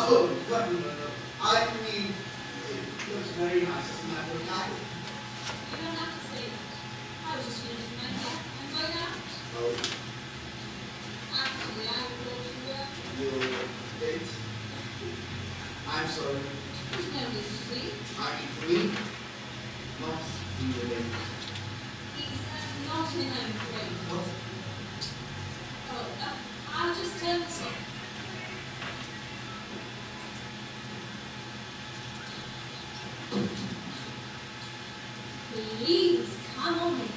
Oh, no, no, no. I mean, it looks very nice as a matter of fact. You don't have to say that. I was just finishing my hair. I'm going out. Oh, Actually, I will go to work. your date? I'm sorry. There's no need to be. I mean, for me, not in your date. He's not in a great. What? Oh, I'll just tell you so. Please, come on in.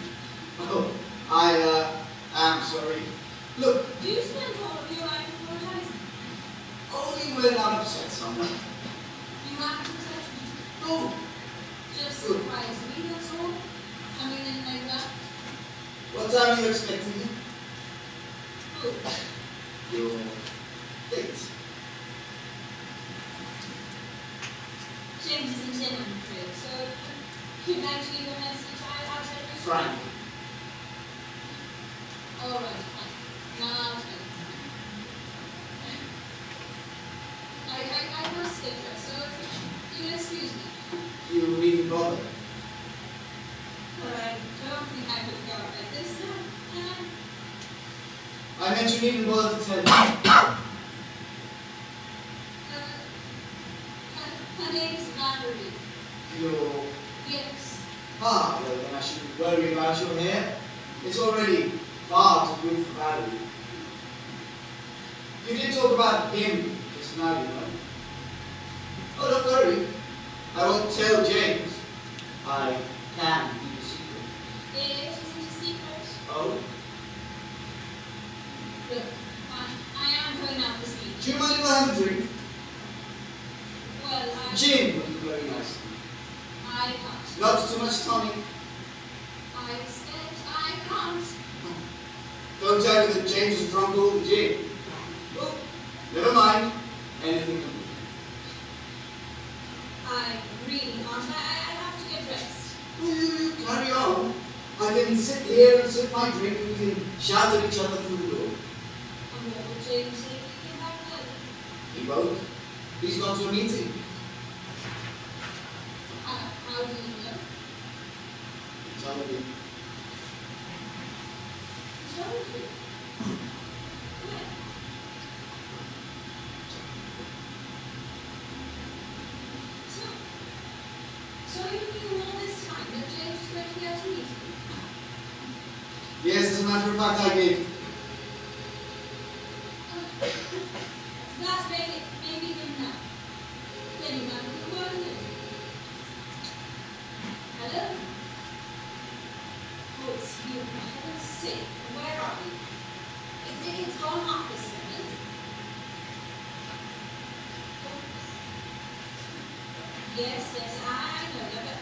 Oh, I am sorry. Look, Do you spend all of your life apologizing? only when I'm upset someone. You have to touch me. No. Just surprise me, that's all. I mean, and like that. What time are you expecting me? Oh, Your date. James isn't in, I'm afraid, so you'd like to leave a message, I'll tell you. Frank. All right, fine. Now I'll tell you. I must get dressed, so if you'll excuse me. You needn't bother. But I don't think I could go out like this now. I meant you needn't bother to tell me. Her name's Valerie. Your... Yes. Ah, well then I shouldn't worry about your hair. It's already far too good for Valerie. You did talk about him just now, you know. Oh, don't worry. I won't tell James. I can keep a secret. It isn't a secret. Oh? Look, I am going out this evening. Do you mind if I have a drink? Well, Gin would be very nice. I can't. Not too much tonic. I said I can't. Don't tell me that James has drunk all the gin. Oh, never mind. Anything to do. I really can't. I have to get dressed. Well, you carry on. I can sit here and sip my drink and we can shout at each other through the door. And what would James say if he came back early? He won't. He's gone to a meeting. How do you know? He told me. He told you. Where? So you knew all this time that James was going to be at a meeting? Yes, as a matter of fact, I did. That's maybe him now. Then you might be worried. Hello? Oh, it's you. For heaven's sake. Where are you? It's gone after 7. Yes, I know that, but...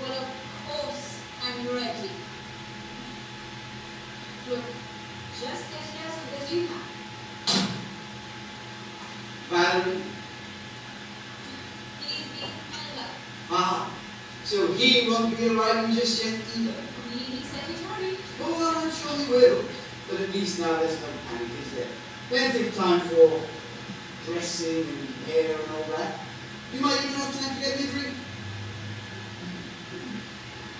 Well, of course, I'm ready. Look, just as soon as you can. Valerie. He's being my love. Ah, so he won't be arriving just yet either. He said he'd hurry. Oh, well, I'm sure he will. But at least now there's no panic, is there? Plenty of time for dressing and hair and all that. You might even have time to get me a drink.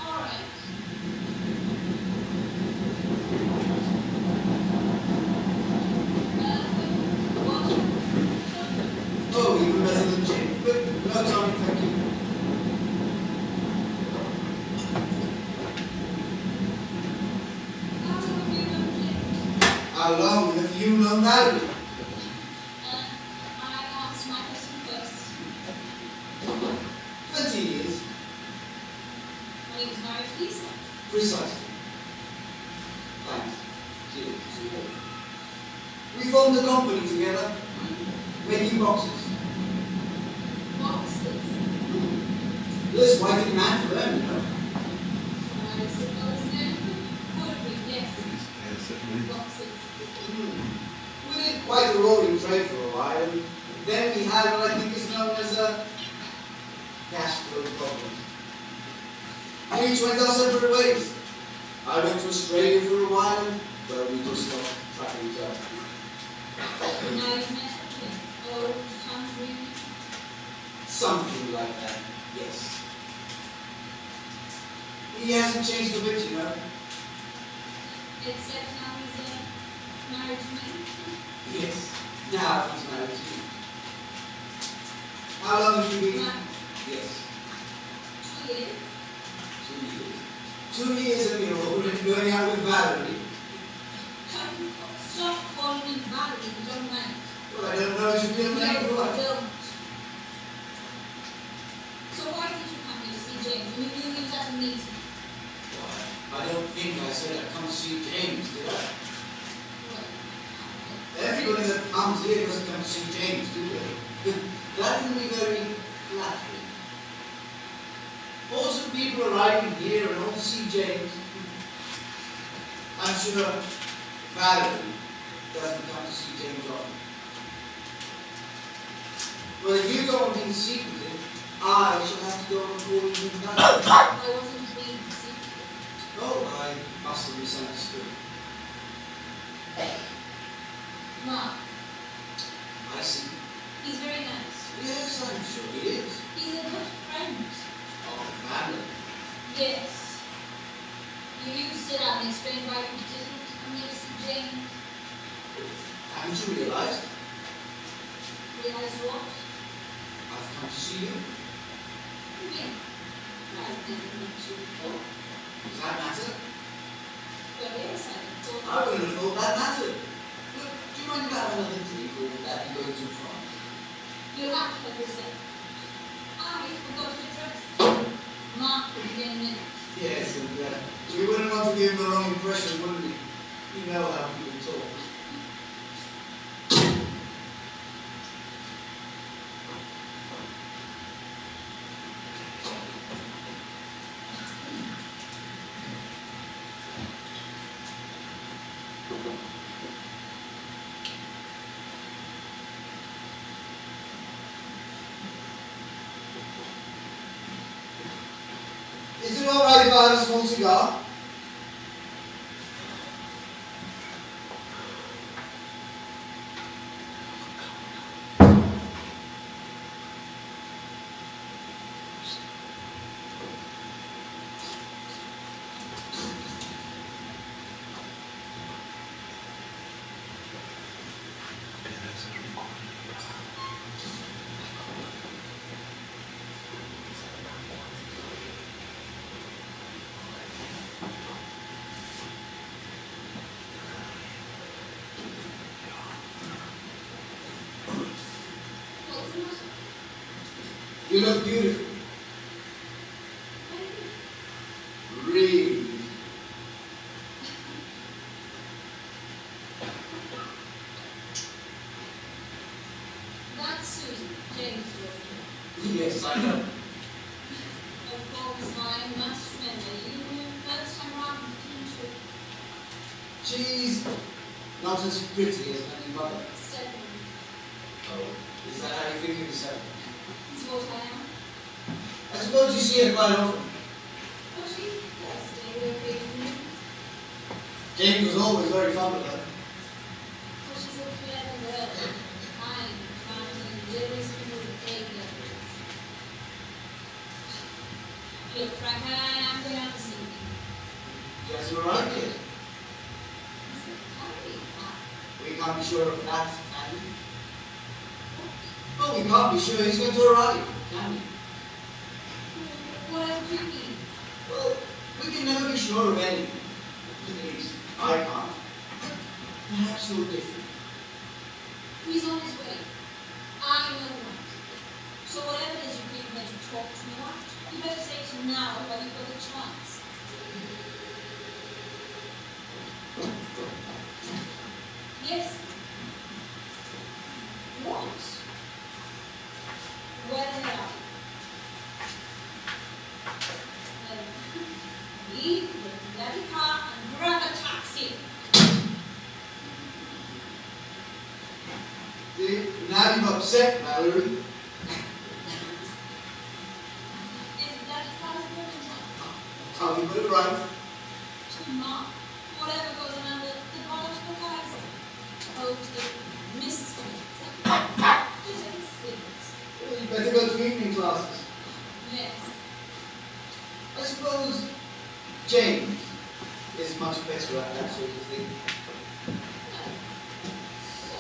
All right. Water. Oh, even better than gin. But no tonic, thank you. How long have you known James? How long have you known Valerie? I asked my husband first. 20 years. When he was married to Lisa. Precisely. Thanks. Cheers. We formed a company together, making boxes. Boxes. Yes, why didn't man for them, you know? I suppose then would be, yes. Boxes. We did quite a roaring trade for a while, and then we had what I think is known as a cash flow problem. We each went our separate ways. I went to Australia for a while, and well, we just stopped tracking each other. Now you've met him. Something like that, yes. He hasn't changed a bit, you know. Except now he's married to me. Yes. Now he's married to you. How long have you been? Married. Yes. 2 years. 2 years. 2 years and you're already going out with Valerie. Stop calling me Valerie, you don't mind. Well, I don't know if you feel No, like you what. don't. So why did you come here to see James? You knew he was at a meeting. Why, I don't think I said I'd come to see James, did I? Well, Everybody that comes here doesn't come to see James, do they? That can be very flattering. Most of the people arriving here and all to see James. I'm sure Valerie doesn't come to see James often. Well, if you go and be secretive, I shall have to go and call you back. I wasn't being secret. Oh, I must have misunderstood. Mark, I see. he's very nice. Yes, I'm sure he is. He's a good friend. Oh, Valerie. Yes. You sit down and explain why you didn't come here to see James. Haven't you realized? Realize what? I've come to see you. Yeah. I didn't meet you before. Does that matter? Well, yes, I thought. I wouldn't have thought that mattered. Look, do you mind if I have another drink, or would that be going too far? You'll have to help yourself. I forgot to dress. Mark will be in a minute. Yes, and we wouldn't want to give him the wrong impression, would we? You know how people talk. Is it all right if I have a small cigar? What's the matter? You look beautiful. Really. That's Susan, James' daughter. Yes, I know. Of course, I must remember you first time around, didn't you? She's not as pretty as my mother. Stephanie. Oh, is that how you think of yourself? Is what I am. I suppose you see her quite often. Oh, she does stay here occasionally. James was always very fond of her. Oh, she's a clever girl. Kind, trying lyrics with A levels. Look, Frank, I am going out this evening. She hasn't arrived yet. Is it Harry? We can't be sure of that, can we? Well, we can't be sure he's going to arrive, can we? Whatever do you mean? Well, we can never be sure of anything. At least, I can't. Perhaps you're different. He's on his way. I know what. So whatever it is you think that you talk to me about, you better say it now while you've got the chance. Yes. What? Where the hell are you? Leave the bloody car and grab a taxi. Now you've upset Valerie. Is bloody car's moving on? Can't you put it right? Mark, whatever goes on under the bonnet of the cars. Oh, the mystery. Just sleep. Well, you better go to evening classes. Yes. I suppose James is much better at that sort of thing. So,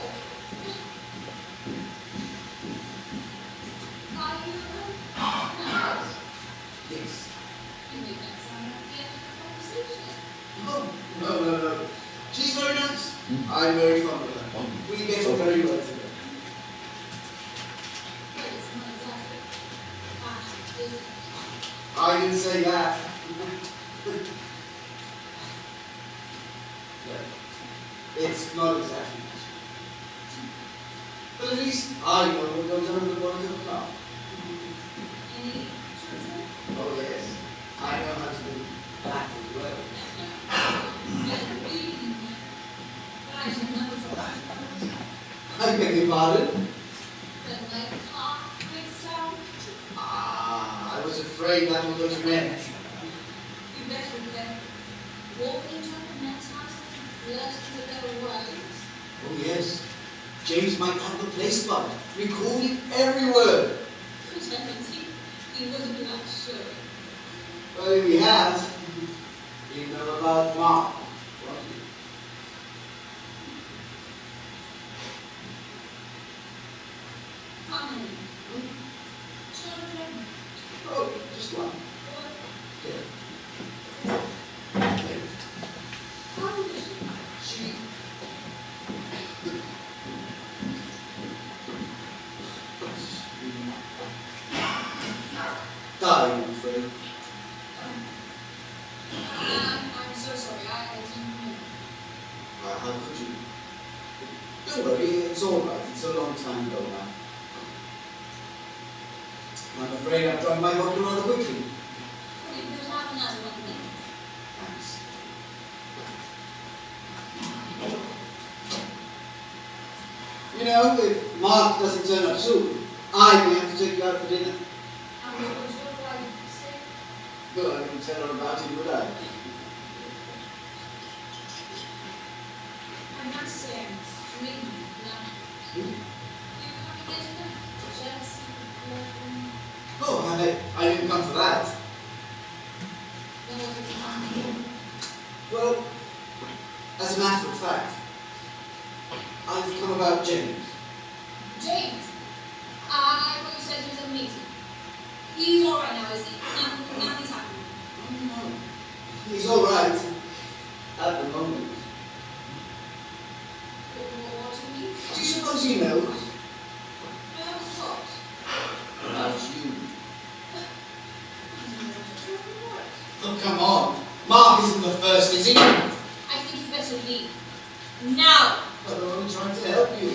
are you married? Yes. You make that sound like the end of the conversation. Oh, no. She's very nice. I'm very fond of her. We get on very well together. Well, it's not exactly that, is it? I didn't say that. No, it's not exactly that. But at least I know what goes on in the bonnet of a car. Any children? Oh yes, I know how to do that as well. But I should never thought. I beg your pardon? Then my car breaks down. I was afraid that was what you meant. You better then walk into a men's house and learn to their wives. Oh yes, James might have the place by recording every word. Good heavens, he wouldn't be that sure. Well, if he has, you know about Mark, won't you? How many? Children? Oh, just one. Or Yeah. how old is she? She... Died, I'm afraid. I'm so sorry, I didn't know. How could you? Don't worry, it's all right. It's a long time ago now. I'm afraid I've drunk my vodka rather quickly. Okay, we'll have another one then. Thanks. You know, if Mark doesn't turn up soon, I may have to take you out for dinner. And what was your wife say? But I wouldn't tell her about it, would I? I must say I'm extremely glad. You come against them? Jealousy, flirting, Oh, I didn't come for that. then what did you come? Well, as a matter of fact, I've come about James. James, I thought you said he was a meeting. He's all right now, is he? Nothing's happening. Oh, no. He's all right at the moment. What do you mean? Do you suppose he knows No, what? about you? What? Oh, come on. Mark isn't the first, is he? I think you better leave. Now! But I'm only trying to help you.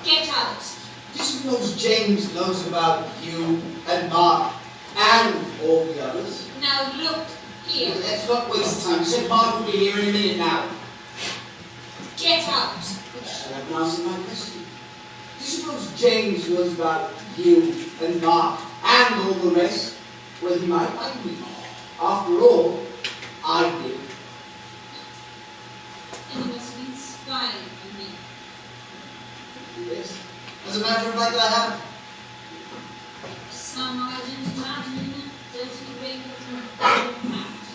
Get out! Do you suppose James knows about you and Mark and all the others? Now look here. Let's not waste time. You said Mark will be here in a minute now. Get out! I haven't answered my question. Do you suppose James knows about you and Mark and all the rest? Well, he might like me. After all, I did. And you must be spying on me. Yes. As a matter of fact, I have. Somehow I didn't imagine dirty ring from a hat.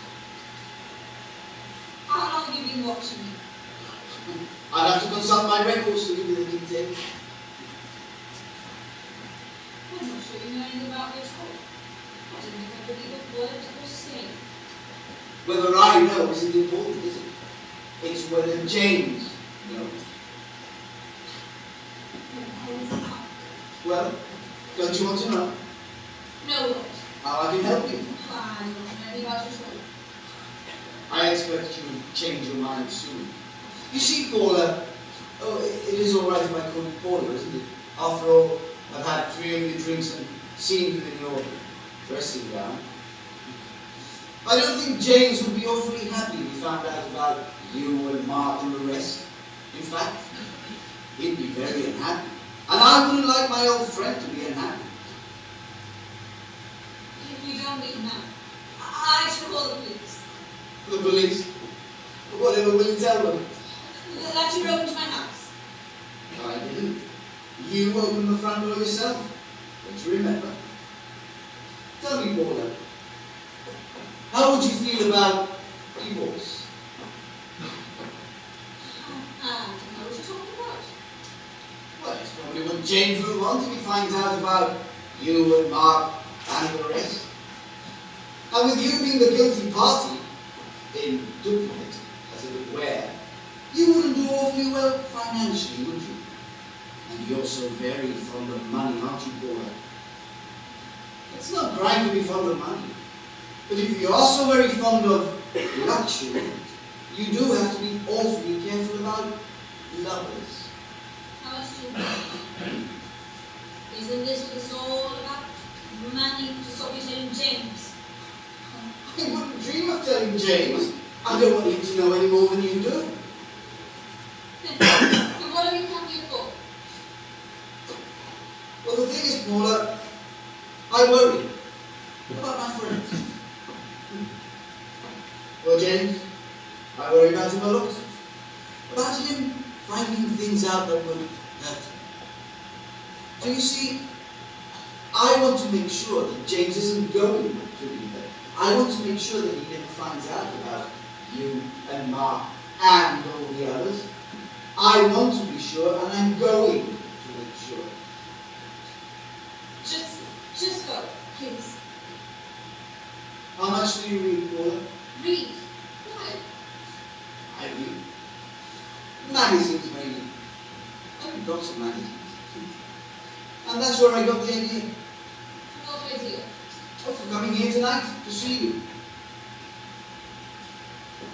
How long have you been watching me? I'd have to consult my records to give you the details. I'm not sure you know anything about me at all. I didn't think I believe a word you were saying. Whether I know isn't important, is it? It's whether James knows. Well, don't you want to know No, what? how I can help you? I don't know anything about your trouble. I expect you will change your mind soon. You see, Paula, it is all right if I call you Paula, isn't it? After all, I've had 3 of your drinks and seen you in your dressing gown. I don't think James would be awfully happy if he found out about you and Mark and the rest. In fact, he'd be very unhappy. And I wouldn't like my old friend to be unhappy. If you don't leave now, I shall call the police. The police? Whatever will you tell them? That you broke into my house. I didn't. You opened the front door yourself. Don't you remember? Tell me, Paula, how would you feel about divorce? I don't know what you're talking about. Well, it's probably what James will want if he finds out about you and Mark and the rest. And with you being the guilty party, in duplicate, as it were, you wouldn't do awfully well financially, would you? And you're so very fond of money, aren't you, Paula? It's not crime to be fond of money. But if you are so very fond of luxury, you do have to be awfully careful about lovers. How much do you want? Isn't this what it's all about? Money to stop you telling James. I wouldn't dream of telling James. I don't want him to know any more than you do. And what are you come here for? Well, the thing is, Paula, I worry about my friends. Well, James, I worry about him a lot. About him finding things out that would hurt him. So you see, I want to make sure that James isn't going to be there. I want to make sure that he never finds out about you and Mark and all the others. I want to be sure, and I'm going to make sure. Just go, please. How much do you read, Paula? Read. Why? I read. Magazines, maybe. I read lots of magazines. And that's where I got the idea. What idea? Oh, for coming here tonight to see you.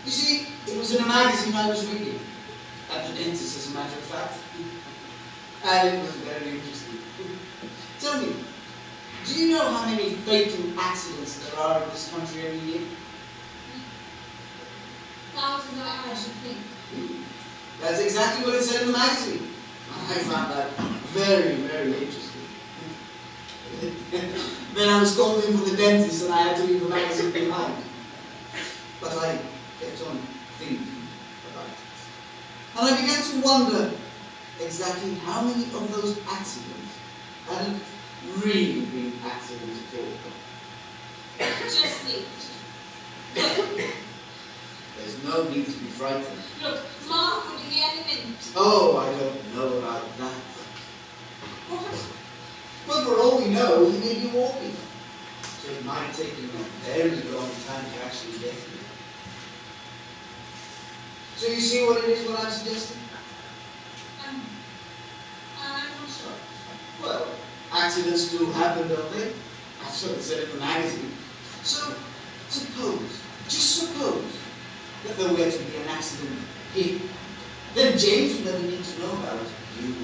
You see, it was in a magazine I was reading. At the dentist, as a matter of fact. And it was very interesting. Tell me, do you know how many fatal accidents there are in this country every year? Thousands, I should think. That's exactly what it said in the magazine. I found that very, very interesting. Then I was called in for the dentist and I had to leave the magazine behind. But I kept on thinking about it. And I began to wonder exactly how many of those accidents hadn't really been accidents at all. Just leave. There's no need to be frightened. Look, Mark would be here any minute. Oh, I don't know about that. What? But for all we know, he may be walking. So it might take him a very long time to actually get here. So you see what it is, what I'm suggesting? I'm not sure. Well, accidents do happen, don't they? That's what it said in the magazine. So, suppose, just suppose, that there were to be an accident here. Then James would never need to know about you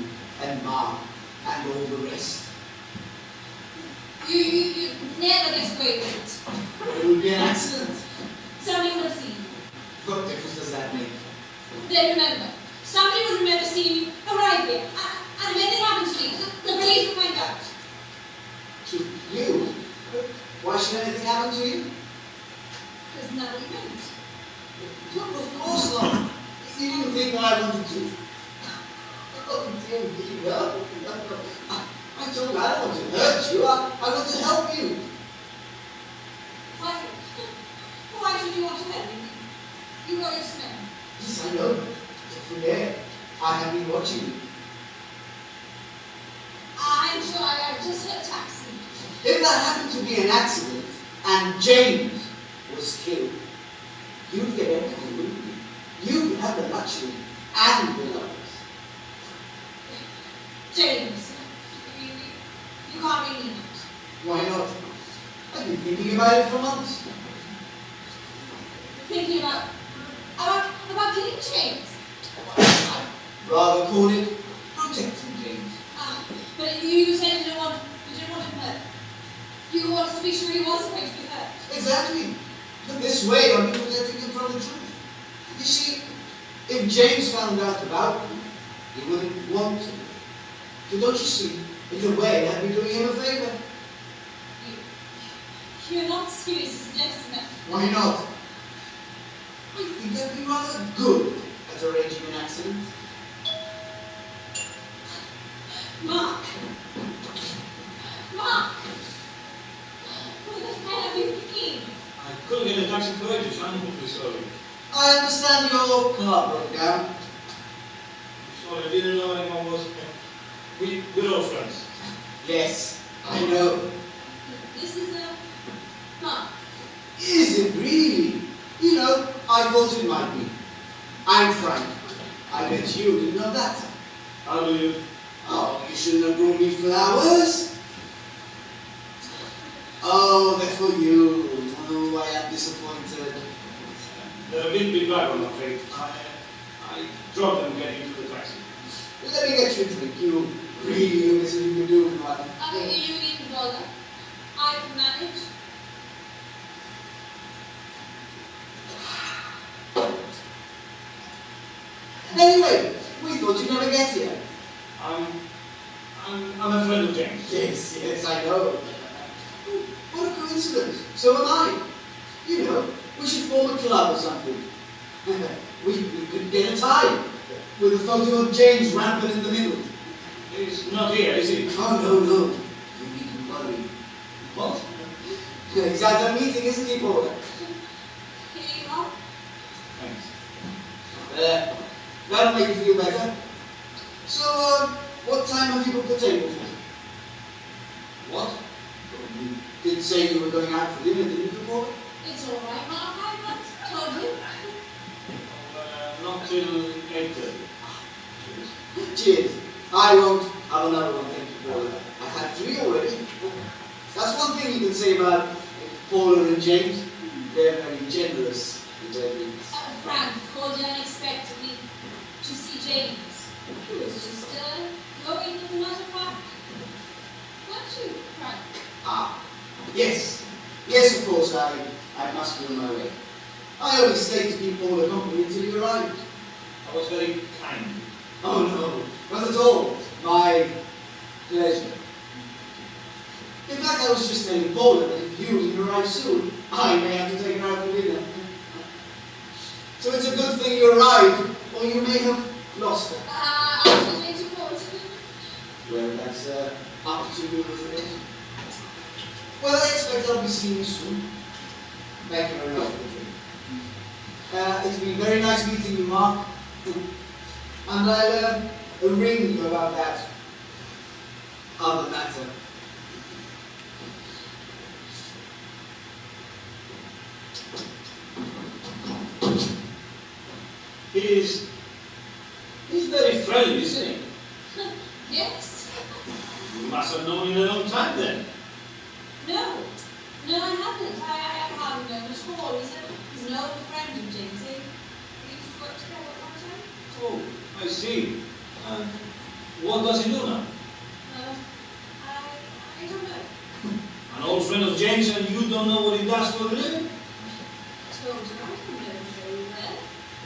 and Mark and all the rest. You never get away with it. It would be an accident. Somebody would have seen you. What difference does that make? Then remember, somebody would remember seeing you arrive here. And if anything happens to you, the police will find out. To you? Why should anything happen to you? There's nobody meant. No, of course not. You didn't think that I wanted to. Oh, dear me, no. I told you I don't want to hurt you. I want to help you. Why should you want to help me? You got it smell. Yes, I know. Don't forget, I have been watching you. I'm sure I just heard a taxi. If that happened to be an accident and James was killed, you'd get everything, wouldn't you? You could have the luxury and the lovers. James, you can't really mean it. Why not? I've been thinking about it for months. Thinking about killing James. I'd rather call it protecting James. But you said you didn't want him hurt. You wanted to be sure he wasn't going to be hurt. Exactly. But this way I'll be protecting him from the truth. You see, if James found out about me, he wouldn't want to. So don't you see, in a way I'd be doing him a favor. You're not seriously suggesting that. Why not? I think I'd be rather good at arranging an accident. Mark, in a taxi for ages. I'm awfully sorry. I understand your car broke down. Sorry, I didn't know anyone was... We're all friends. Yes, I know. This is a Mark. Is it really? You know, I thought it might be. I'm Frank. I bet you didn't know that. How do you... Oh, you shouldn't have brought me flowers. Oh, they're for you. Oh, I am disappointed. They're a bit drive, I'm afraid. I dropped them getting into the taxi. Let me get you a drink. You really look as if you could do with one. You needn't bother. I can manage. Anyway, we thought you'd never get here. I'm a friend of James. Yes, I know. What a coincidence. So am I. You know, we should form a club or something. we could get a tie with a photo of James rampant in the middle. He's not here, is he? Oh, no. You needn't worry. What? He's at a meeting, isn't he, Paula? Here you are. Thanks. That'll make you feel better. So, what time have you booked the table for? What? You did say you were going out for dinner, didn't you, Paula? It's all right, Mark. I once told you. Not till 8:30. Cheers. I won't have another one, thank you, Paula. I've had 3 already. That's one thing you can say about Paula and James. They're very generous with their drinks. Frank called you unexpectedly to see James. He was just going, as a matter of fact. Weren't you, Frank? Ah, yes. Yes, of course, I must be on my way. I only stayed to keep Paula company until you arrived. I was very kind. Oh, no, not at all. My pleasure. In fact, I was just telling Paula that if you didn't arrive soon, I may have to take her out for dinner. So it's a good thing you arrived, or you may have lost her. I was going to call it. Well, that's up to you, isn't it? Well, I expect I'll be seeing you soon. Thank you very much for the drink. It's been very nice meeting you, Mark. And I'll ring you about that other matter. He's very friendly, isn't he? Yes. You must have known him a long time then. No, I haven't. I haven't known at all. He's an old friend of James. We used to work together at one time. Oh, I see. And what does he do now? I don't know. An old friend of James and you don't know what he does for a living? I told you I don't know very well.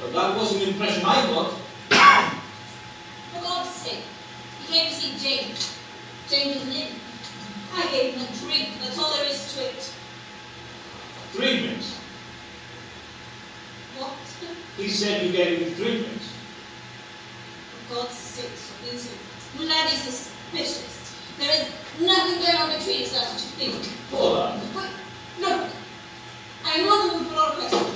Well, that wasn't the impression I got. For God's sake, he came to see James. James isn't in. I gave him a drink. That's all there is to it. 3 drinks. What? He said you gave him 3 drinks. For God's sake, stop being so bloody suspicious. There is nothing going on between us as you think. Paula. Wait, look. I know the mood for all questions.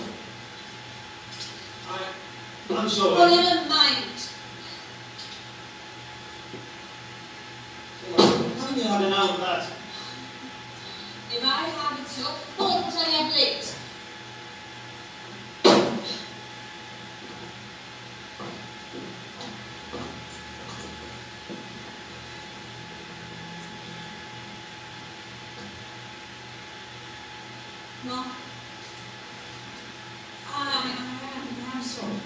I'm sorry. Oh, never mind. Haven't you had enough of that? If I have, it's your fault for turning up late. No. I'm sorry.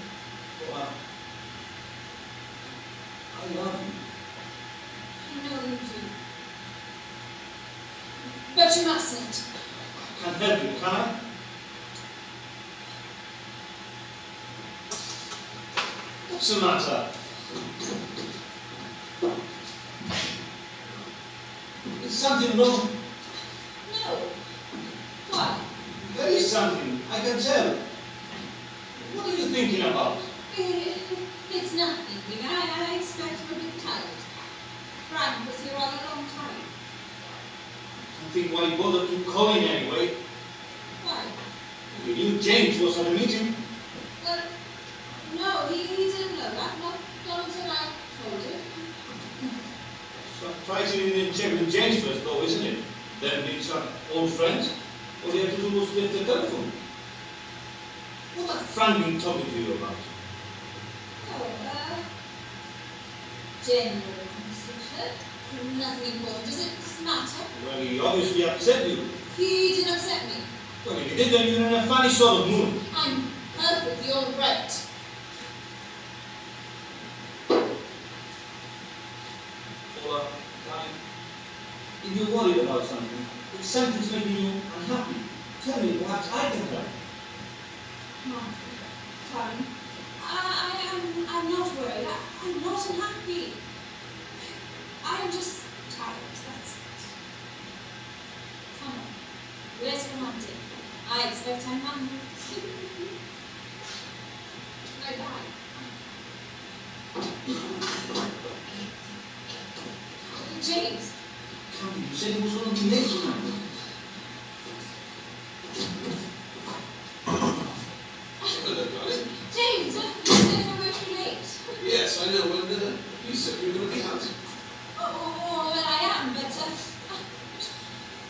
Paula. I love you. I know you do. But you mustn't. I can't help you, can I? What's the matter? Is something wrong? No. Why? There is something, I can tell. What are you thinking about? It's nothing. I expect you're a bit tired. Frank was here all a long time. I think why bother to call him anyway. Why? You knew James was at a meeting. Well, no, he didn't know that. Not until I told him. Surprising in check with James first, though, isn't it? Then meet some old friends. All you have to do was lift the telephone. What had Frank been talking to you about? Oh, general conversation. Nothing important. Does it matter? Well, he obviously upset you. He didn't upset me. Well, if he did, then you're in a funny sort of mood. I'm perfectly all right. Paula, darling, if you're worried about something, if something's making you unhappy, tell me, perhaps I can help. Martin, darling, I'm not worried. I'm not unhappy. I'm just tired, that's it. Come on, where's your Monday? I expect I'm hungry. Bye-bye. James. Come, you said he was going to be late tonight. Hello, darling. James, you said you were going to be late. Yes, I know. When you said you were going to be out. Oh, well, I am, but,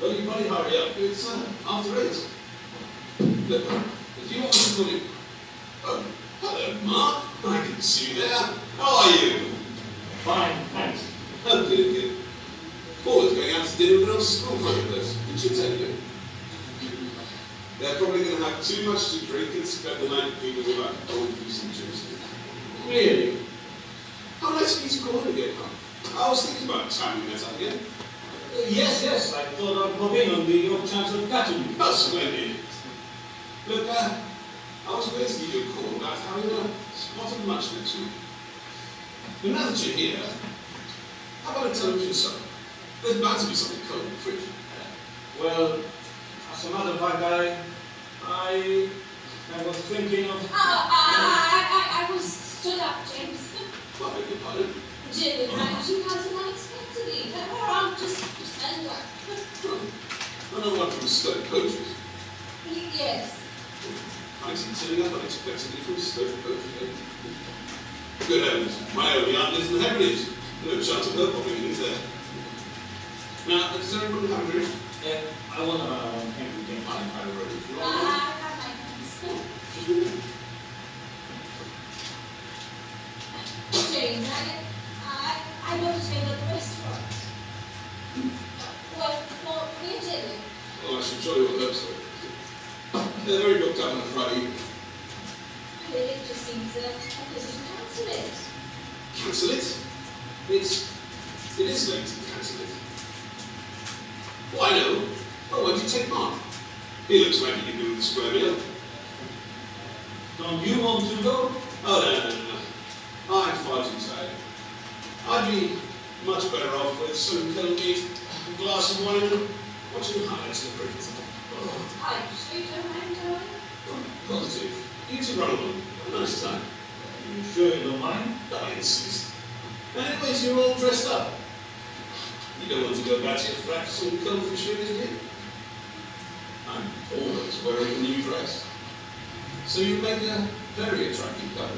Well, you better hurry up. It's after 8. Look, do you want me to call you? Oh, hello, Mark. I can see you there. How are you? Fine, thanks. Oh, good. Paula's going out to dinner with an old school friend of hers. Did she tell you? They're probably going to have too much to drink and spend the night thinking about old decent juice. Really? How nice of you to call in again, Mark. I was thinking about time we met up again. Yes, I thought I'd pop in on the off chance of catching you. Oh, splendid. Look, I was going to give you a call about having a spotted lunch next week. But now that you're here, how about a television supper? There's bound to be something cold in the fridge. Well, as a matter of fact, I was thinking of... I was stood up, James. Well, I beg your pardon. Jim and I actually had some unexpectedly. I'm just telling you. Another one from Stoke Poachers. Yes. Fancy turning up unexpectedly from Stoke Poachers. Good heavens, my only aunt lives in the Hebrides. No chance of her popping in, is there? Now, does everyone have a drink? I want to thank you, James. I've had a ready. I have my hands. Just a minute. James, I want to take at the restaurant. Well, for me, Jimmy. Well, I should jolly well hope so. They're very booked up on a Friday evening. Really, it just seems a pity to cancel it. Cancel it? It is late to cancel it. Why no? Oh, why don't you take Mark? He looks like he can do with a square meal. Don't you want to go? Oh, no. I'm far too tired. I'd be much better off with some cold meat, a glass of wine, and watching highlights of the cricket. Oh, I'm sure you don't mind, darling. positive. You two run along. A nice time. You sure you don't mind? I insist. Anyways, you're all dressed up. You don't want to go back to your flat for some cold fish fingers, do you? I'm always wearing a new dress. So you make a very attractive couple.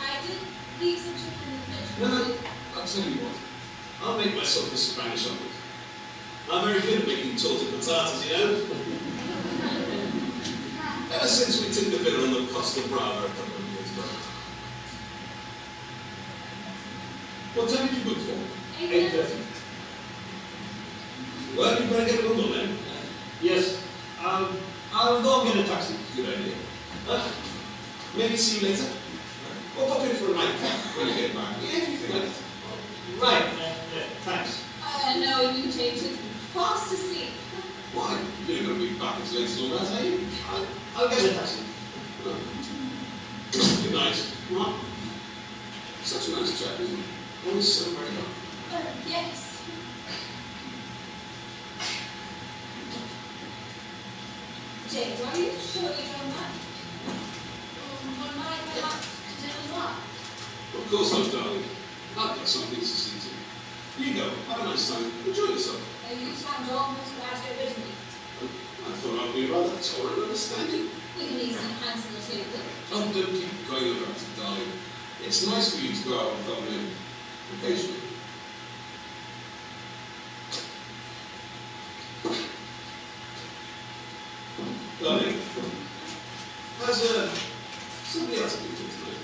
I did leave some chicken in the fridge. No, I'll tell you what. I'll make myself a Spanish omelette. I'm very good at making torta patatas, you know? Ever since we took the villa on the Costa Brava a couple of years ago. What time did you book for? 8:30. Well, you better get a book on then. Yes, I'll go and get a taxi. Good idea. Maybe see you later. Or pop in for a nightcap when you get back. Yeah, if you feel like it. Right, thanks. No, you James, you're fast asleep. Why? You're not going to be back as late as all that, are you? I'll get a taxi. Good night. Mark. Such a nice chap, isn't he? Always so very helpful. Yes. James, are you sure you don't mind? One night perhaps to dinner what? Of course not, darling. I've got some things to see to. You go. Have a nice time. Enjoy yourself. You sound almost glad you're with me. I thought I'd be rather tolerant and understanding. We can easily cancel the table. Oh, don't keep going about it, darling. It's nice for you to go out without me occasionally. Darling, has somebody else been here tonight?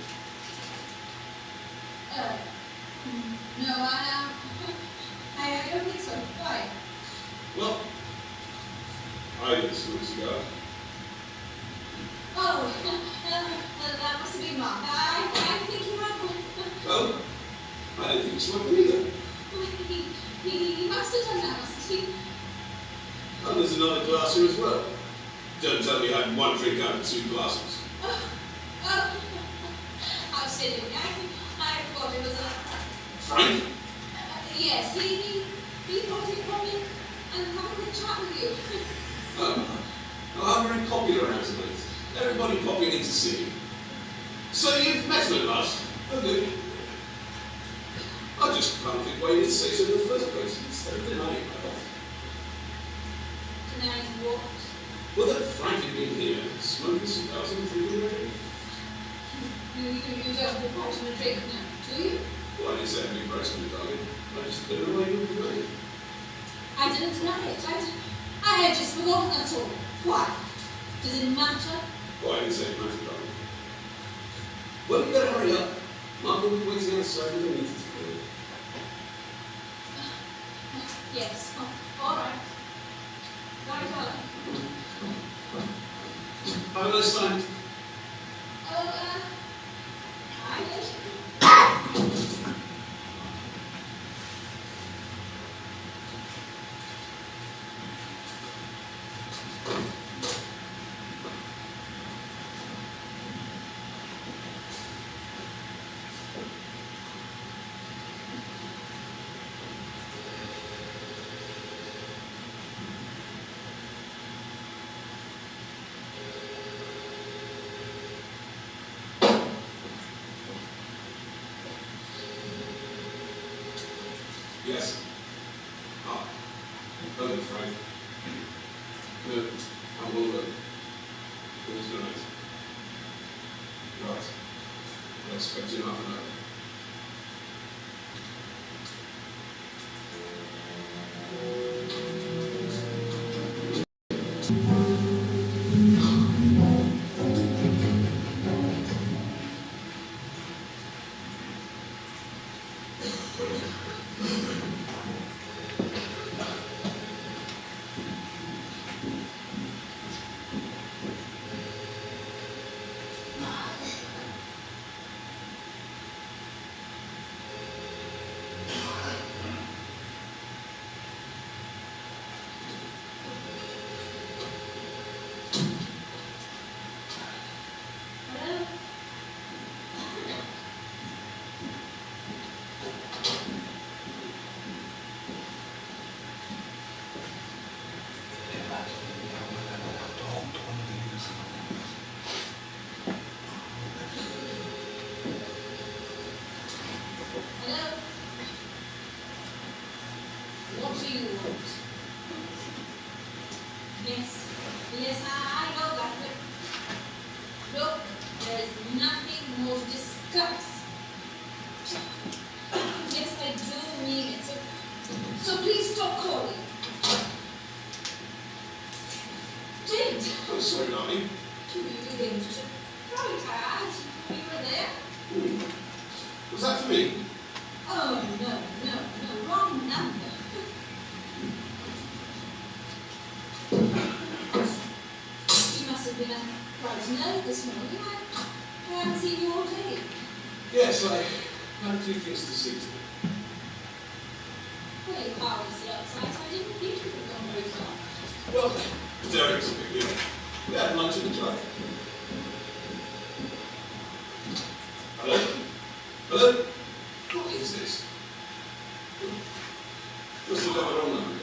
No, I don't think so. Why? Well, I didn't smoke a cigar. Oh, that must have been Mark. I think he had one. Oh, I didn't think you smoked them either. He must have done that, mustn't he? And there's another glass here as well. Don't tell me you had one drink out of 2 glasses. How silly. I thought it was a... Frank? Yes, he thought he'd come in and have a quick chat with you. I'm very popular around tonight. Everybody popping in to see me. So you've met him at last? Oh, good. I just can't think why you didn't say so in the first place instead of denying my life. Denying what? Well, that Frank had been here, smoking cigars and drinking a drink. You don't report him a drink now, do you? Well, I didn't say anything personally, darling. I just don't know why you would deny it. I didn't deny it. I had just forgotten, that's all. Why? Does it matter? Well, I didn't say it mattered, darling. Well, you better hurry up. Mark will be waiting outside with the meeting to go. Yes. Oh, all right. Right, darling. Have a nice time. Oh, I did. Yes. Ah. Hello, Frank. Good. I'm Wilbur. Who's good night? Right. I'll expect you in half an hour. Hello? Hello? What do you want? Yes, I know that, but look, there's nothing more to discuss. Yes, I do mean it, so please stop calling. James, I'm sorry, darling. you didn't. Right, I you were there. Was that for me? Oh, no, wrong number. You must have been quite nervous this morning. I haven't seen you all day. Yes, I had a few things to see to. Well, your car was still outside, so I didn't think you could go very far. Well, Derek's a big deal. We had lunch in the truck. Hello? Hello? What is this? Must have got the wrong number.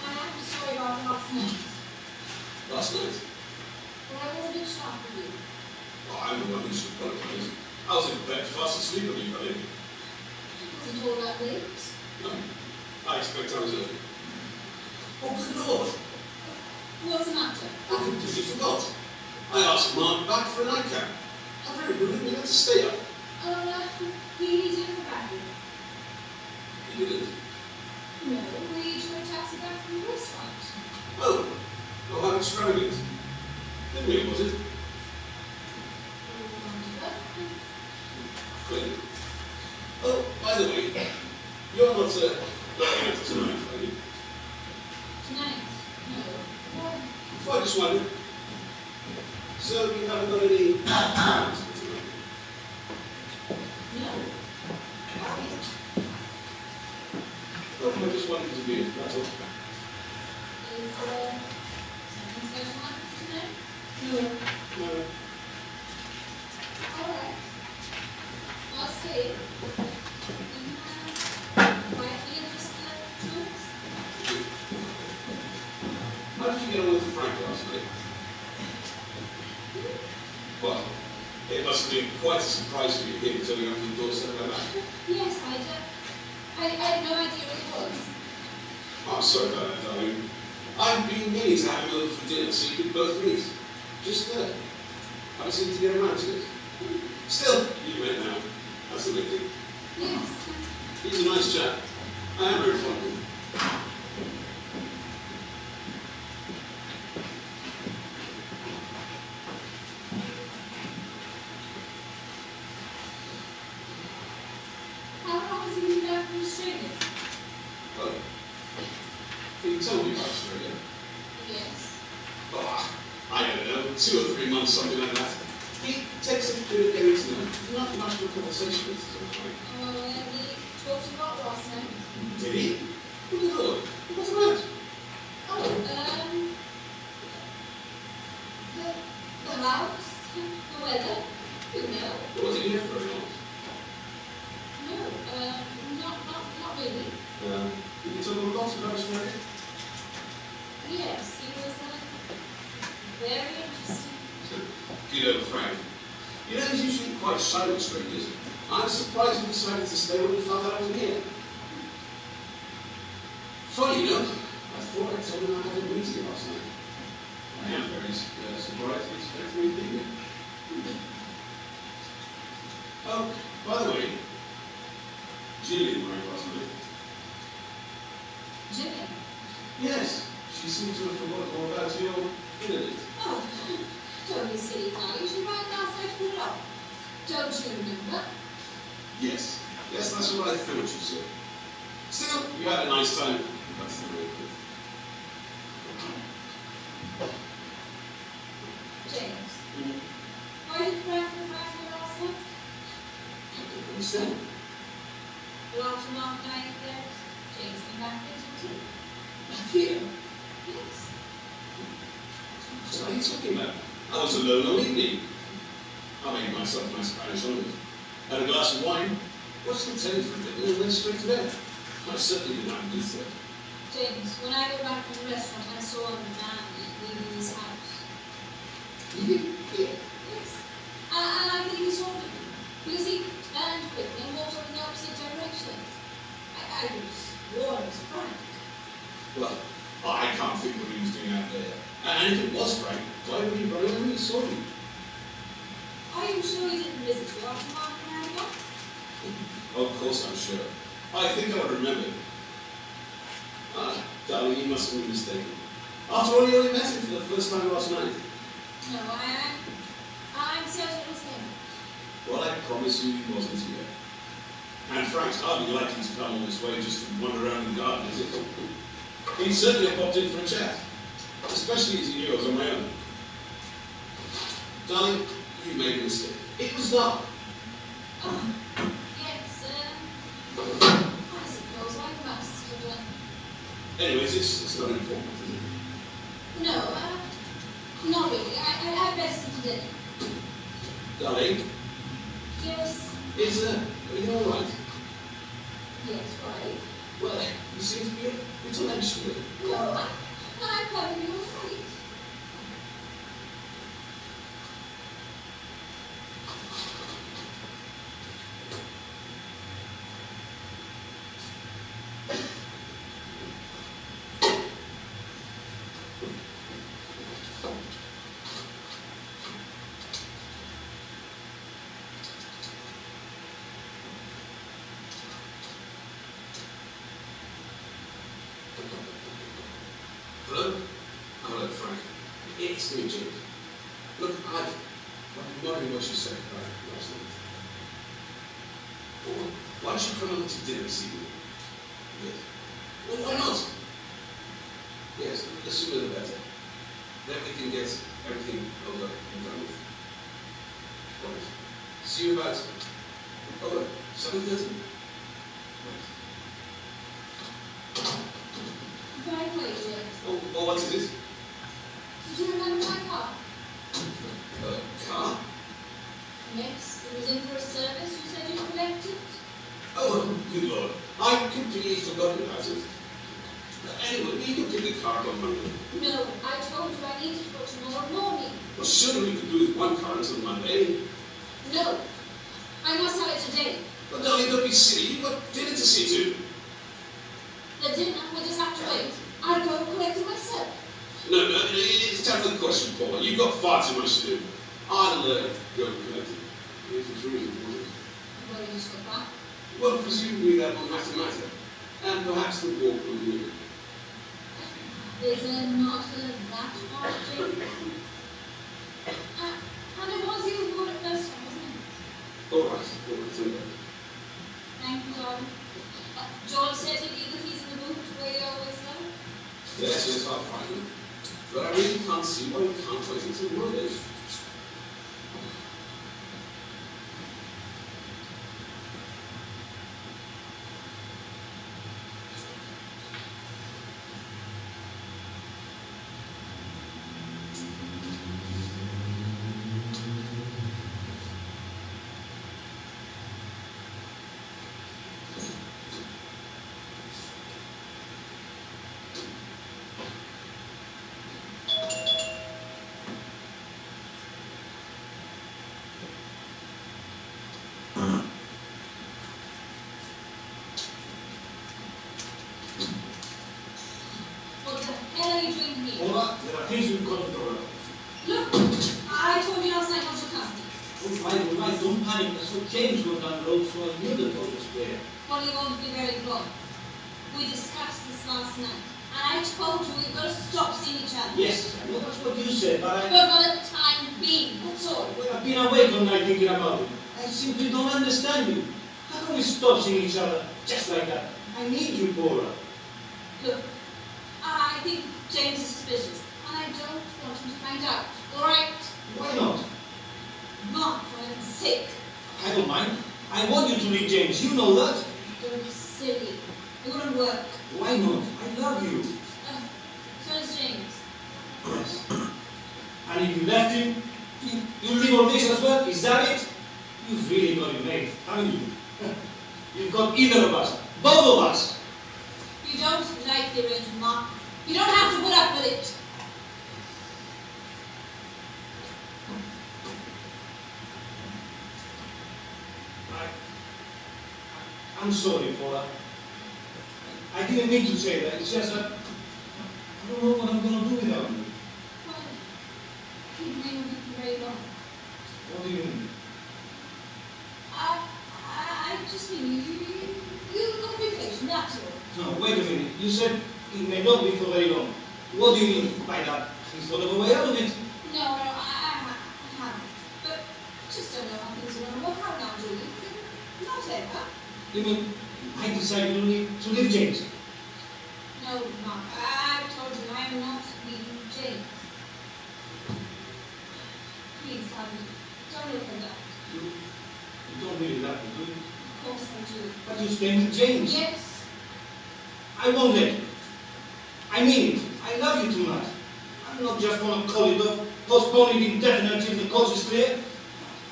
I am sorry about last night. Last night? Well, I was a bit sharp with you. Oh, I'm the one who should apologize. I was in bed fast asleep when you got in. It wasn't all that late. No. I expect I was early. Oh, good Lord! What's the matter? I completely forgot. I asked Mark back for a nightcap. How very rude, we had to stay up. He didn't come back. He didn't. No, we took a taxi back from the restaurant. Oh, how extravagant. Didn't we, was it? Clearly. Oh, by the way, you're not going out tonight, are you? Tonight? No. Why? Well, I just wondered. So you haven't got any plans for tonight? No. Why? Oh, I just wanted to be, that's all. Is something special happening tonight? No. Alright. I'll stay. Quietly and just chills. How did you get on with Frank last night? Well, it must have been quite a surprise for you here turning up your doorstep like that. Yes, I had no idea what it was. I'm sorry about that, darling. I've been meaning to have you over for dinner so you could both meet. Just I seem to get around to it. Still, you met now. That's the big thing. Yes. He's a nice chap. I am very fond of him. How long has he been back from Australia? Well, he told me about Australia. Yes. Oh, I don't know, 2 or 3 months, something like that. He takes a bit of getting to know. Not much of a conversation with us, I'm afraid. Oh, and he talked about last night. Did he? Good Lord. What's that? Oh, the house, the weather, you know. Was he here for very long? No, not really. Did he talk a lot about Australia? Yes, he was very interesting. You know, Frank, you know he's usually quite shy with strangers. I'm surprised he decided to stay when he found out I was here. Funny, you know, I thought I told him I had a meeting last night. I am very surprised he expected me to be here. Oh, by the way, Gillian arrived last night. Jimmy. Yes, she seemed to have forgotten all about your dinner date. Oh, don't be silly now. You should write last night for it up. Don't you remember? Yes, that's what I thought you said. Still, you had a nice time. That's the real thing. James. Why did Frank come back from last night? I don't understand. Well, after Mark and I ate there, James came back into tea. Here? Yes. What are you talking about? I was alone all evening. I made myself my Spanish omelette. Had a glass of wine, watched the telly for a bit, and then went straight to bed. I certainly did not do that. James, when I go back from the restaurant, I saw a man leaving his house. Leaving? Here? Yes. And I think he saw me. Because he turned quickly and walked in the opposite direction. I was sworn it was Frank. Well, I can't think what he was doing out there. And if it was Frank, why would he run when he saw you? Are you sure he didn't visit you after Mark and I got? Of course I'm sure. I think I would remember. Ah, darling, you must have been mistaken. After all, you only met him for the first time last night. No, I'm certain it was him. Well, I promise you he wasn't here. And Frank's hardly likely to come all this way just to wander around the garden, is it? He'd certainly have popped in for a chat. Especially as he knew I was on my own. Darling, you made a mistake. It was dark. Oh, yes, I suppose I must have done. Anyways, it's not important, is it? No, not really. I'd better sit to dinner. Darling, Yes, is everything all right? yes, right. Well, you seem to be a little anxious. No, I'm perfectly all right. Listen to me, James. Look, I've been wondering what you said about last night. Well, why don't you come over to dinner this evening? Yes. Well, why not? Yes, the sooner the better. Then we can get everything over and done with. Right. See you about 7:30. By the way, James, Oh, what is it? did you remember my car? Car? Yes, it was in for a service. You said you'd collect it. Oh, good Lord. I completely forgotten about it. Anyway, you can pick the car up on Monday. No, I told you I needed it for tomorrow morning. Well, surely we could do with one car until Monday. No, I must have it today. But darling, don't be silly. You've got dinner to see to. The dinner will just have to wait. I'll go and collect it myself. No, it's time for the question, Paul. You've got far too much to do. I'll go and collect it. If it's really important. Well, you just got back. Well, presumably that won't have to matter. And perhaps the walk will be it. Is there not that hard, James? And it was you who bought it first time, wasn't it? All right, anyway. Thank you, darling. George said he'd leave the keys in the boot where you always go. Yes, I'll find them. But I really can't see why we can't wait until Monday. What the hell are you doing here? Paula, there are things we've got to talk about. Look, I told you last night not to come. All right, don't panic. That's what James went down the road, so I knew the road was clear. Well, you won't be very long. We discussed this last night, and I told you we've got to stop seeing each other. Yes, I know that's what you said, but But for the time being, that's all. well, I've been awake all night thinking about it. I simply don't understand you. How can we stop seeing each other just like that? I need you, Paula. Look, I think James is suspicious, and I don't want him to find out. All right? Why not? Mark, for heaven's sake. I don't mind. I want you to meet James. You know that. Don't be silly. It wouldn't work. Why not? I love you. So does James. Yes. And if you left him, you leave all this as well? Is that it? You've really got it made, haven't you? You've got either of us. Both of us. You don't like the arrangement, Mark. You don't have to put up with it. I'm sorry, Paula. I didn't mean to say that. It's just that I don't know what I'm going to do without you. Well, you may not be very long. What do you mean? I just mean you got to be patient, that's all. No, wait a minute. You said it may not be for very long. What do you mean by that? He's thought of a way out of it. No, I haven't. But just don't know how things are going to work out now, do you? Not ever. You mean I decided to leave James? No, Mark, I've told you I am not leaving James. Please, Harvey, don't look at that. You don't really love me, do you? Of course I do. But you're staying with James. Yes. I won't let you. I mean it. I love you too much. I'm not just going to call it off, postpone it indefinitely until the coast is clear.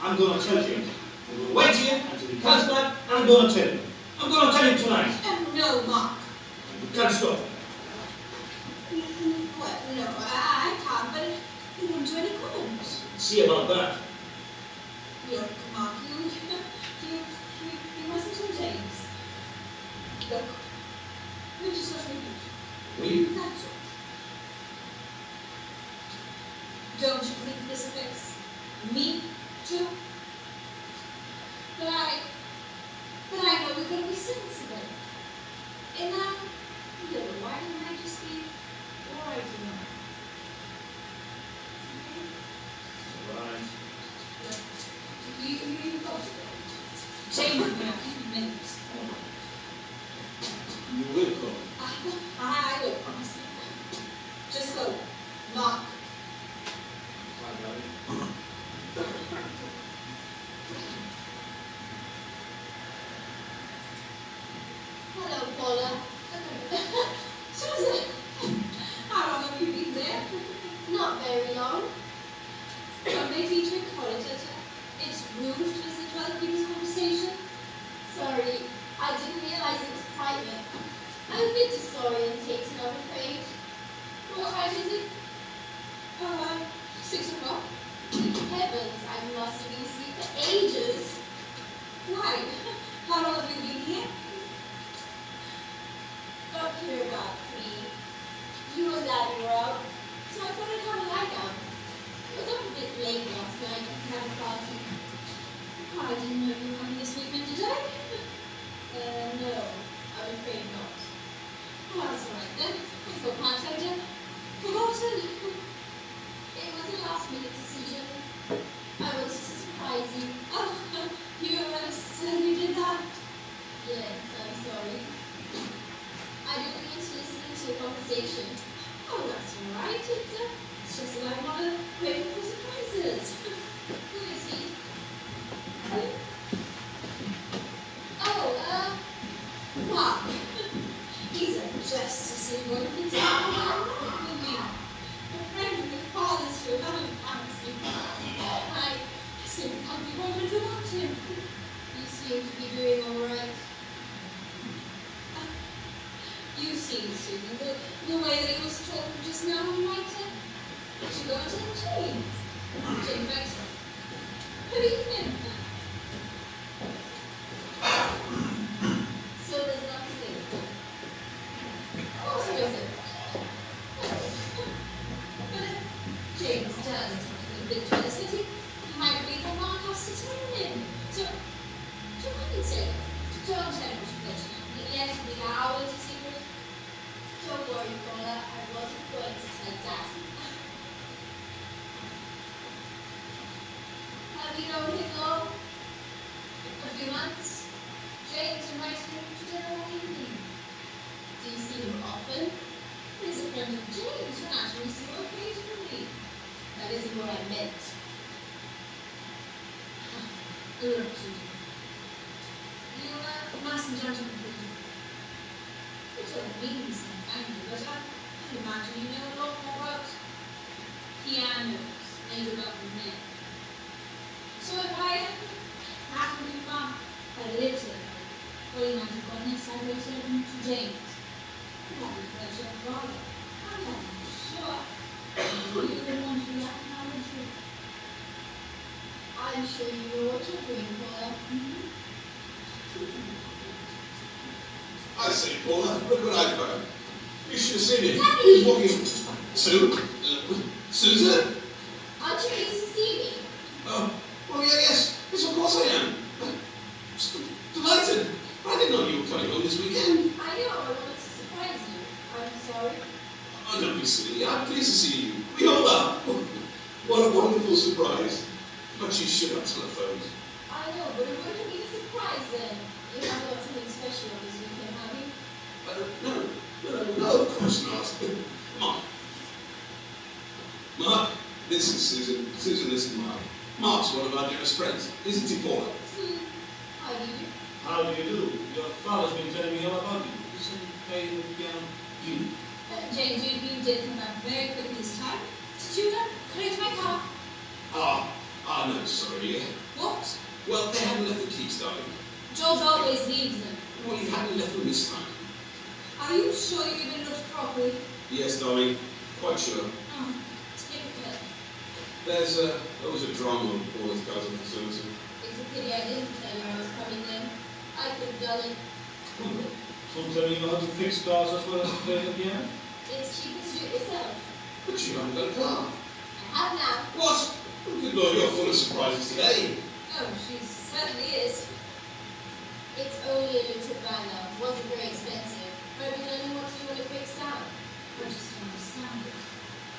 I'm going to tell James. I'm going to wait here until he comes back, and I'm going to tell him. I'm going to tell him tonight. No, Mark. You can't stop. Well, no, I can't, but it won't do any good. See about that. Look, Mark, you mustn't tell James. Look, we just got to repeat. We? That's all. Don't you think this affects me too? But I know we've got to be sensible. And now, little while, it might just be all right, you know. James will be a few minutes. You will come. I will promise you. Just go. Mark. Bye, darling. Hello, Paula. Susan, how long have you been there? Not very long. Don't they teach you in college that it's rude to listen to other people's conversation? Sorry, I didn't realize it was private. I'm a bit disorientated, I'm afraid. What time is it? 6 o'clock. Heavens, I must have been asleep for ages. Why? How long have you been here? Got here about 3. You and Dad were out, so I thought I'd have a lie down. I was up a bit late last night and had a party. I didn't know you were coming this weekend, did I? No, I'm afraid not. Oh, that's all right then. I thought perhaps I'd forgotten. It was a last-minute decision. I wanted to surprise you. Oh, you certainly did that. Yes, I'm sorry. I didn't mean to listen to your conversation. Oh, that's all right. It's just that I'm not a grateful for surprises. Who is he? Mark. He's a just as one can tell me. A friend of your father's who haven't fancy. I simply can't be bothered without him. You seem to be doing all right. You see, Susan, the way that it was talking just now might should go into the James. James Baxter. Good evening. So there's nothing. Of course there isn't. But James does have a bit jealous that he might believe what Mark has to tell him. So, for heaven's sake, don't tell him what you've got to know. Yes, the hour to secret. Don't worry, Paula. I wasn't going to tell Dad. Have you known him long? A few months, James invited him to dinner one evening. Do you see him often? He's a friend of James, who naturally see him occasionally. That isn't what I meant. Look, Susan. You mustn't judge him completely. You don't mean he's some angry, but I imagine you know a lot more about pianos made about the men. So if I happened to come a little, well, you might have gone next I would send him to James. That would pleasure of father. And I'm sure you would want to be out now, would you? I'm sure you know what you're doing, Paula. I say, Paula, look what I found. You should have seen it. Daddy! He's walking. Sue? Susan? Aren't you pleased to see me? Oh, well, yeah, yes. Yes, of course I am. Delighted. I didn't know you were coming home this weekend. I know, I wanted to surprise you. I'm sorry. Oh, don't be silly. I'm pleased to see you. We all are. What a wonderful surprise. But you should have telephoned. I know, but it wouldn't be a surprise then. You haven't got something special on this weekend, have you? No, of course not. Mark, this is Susan. Susan, this is Mark. Mark's one of our dearest friends, isn't he, Paula? How do you do? How do you do? Your father's been telling me all about you. You said you played the piano. You? James, you did come back very quickly this time. Did you collect my car? No, sorry. What? Well, they hadn't left the keys, darling. George always leaves them. Well, you hadn't left them this time. Are you sure you've been looked properly? Yes, darling. Quite sure. Oh, typical. There was a drum on Paula's cousin for Susan. It's a pity I didn't tell you I was coming then. I could have done it. Don't tell me you know how to fix cars as well as play the piano? It's cheaper to do it yourself. But you haven't got a car. I have now. What? Oh, good Lord, you're full of surprises today. Oh, she certainly is. It's only a little banner. Wasn't very expensive. But we don't know what to do when it breaks down. I just don't understand it.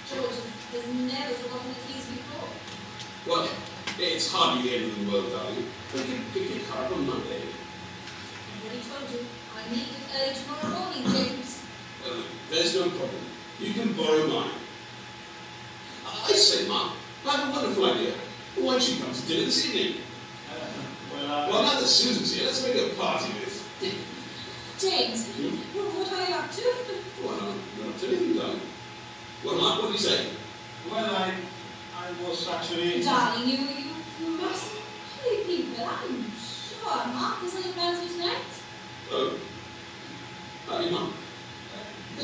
George has never forgotten the keys before. Well, it's hardly the end of the world, darling. We can pick your car up on Monday. already told you. I need it early tomorrow morning, James. There's no problem. You can borrow mine. I say, Mark, I have a wonderful idea. Why don't you come to dinner this evening? Well, now that Susan's here, let's make a party of it. James, what are you up to? Well, I'm not telling you, darling. Well, Mark, what do you say? Well, I was actually... Darling, you must hurry people. I'm sure Mark is on about you tonight. Oh. Are you, Mark?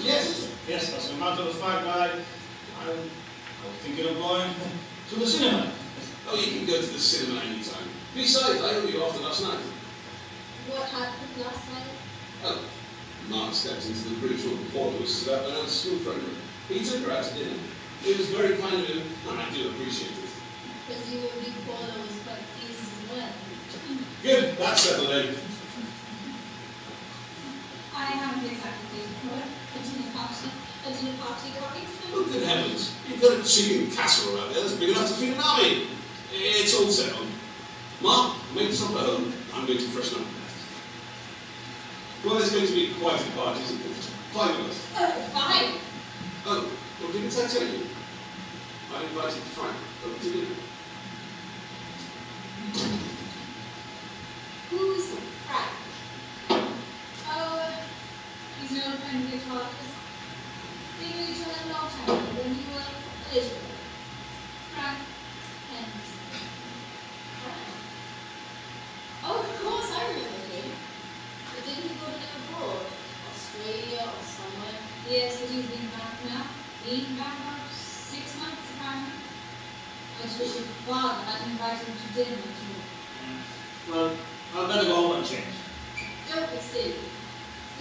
Yes, as a matter of fact, I was thinking of going to the cinema. Oh, you can go to the cinema anytime. Besides, I owe you after last night. What happened last night? Oh, Mark stepped into the bridge when Paul was about an old school friend. He took her out to dinner. It was very kind of him, and I do appreciate it. Presumably Paula was quite pleased as well. Good, that's settled then. I haven't exactly been for a dinner party, darling. Oh, good heavens. You've got a chicken casserole out there that's big enough to feed an army. It's all settled. Mark, make yourself at home. I'm going to freshen up. Well, there's going to be quite a party, isn't it? 5 of us. Oh, fine. Oh, well, didn't I tell you? I invited Frank over to dinner. Who's Frank? Oh, he's an old friend of your father's. They knew each other a long time ago when you were a little boy. Frank Henderson. Oh, of course, I remember him. But didn't he go to live abroad? Australia or somewhere? Yes, but he's been back now. Been back about 6 months, apparently. I just wish your father had invited him to dinner too. Well, I'll better go home and change. Don't be silly.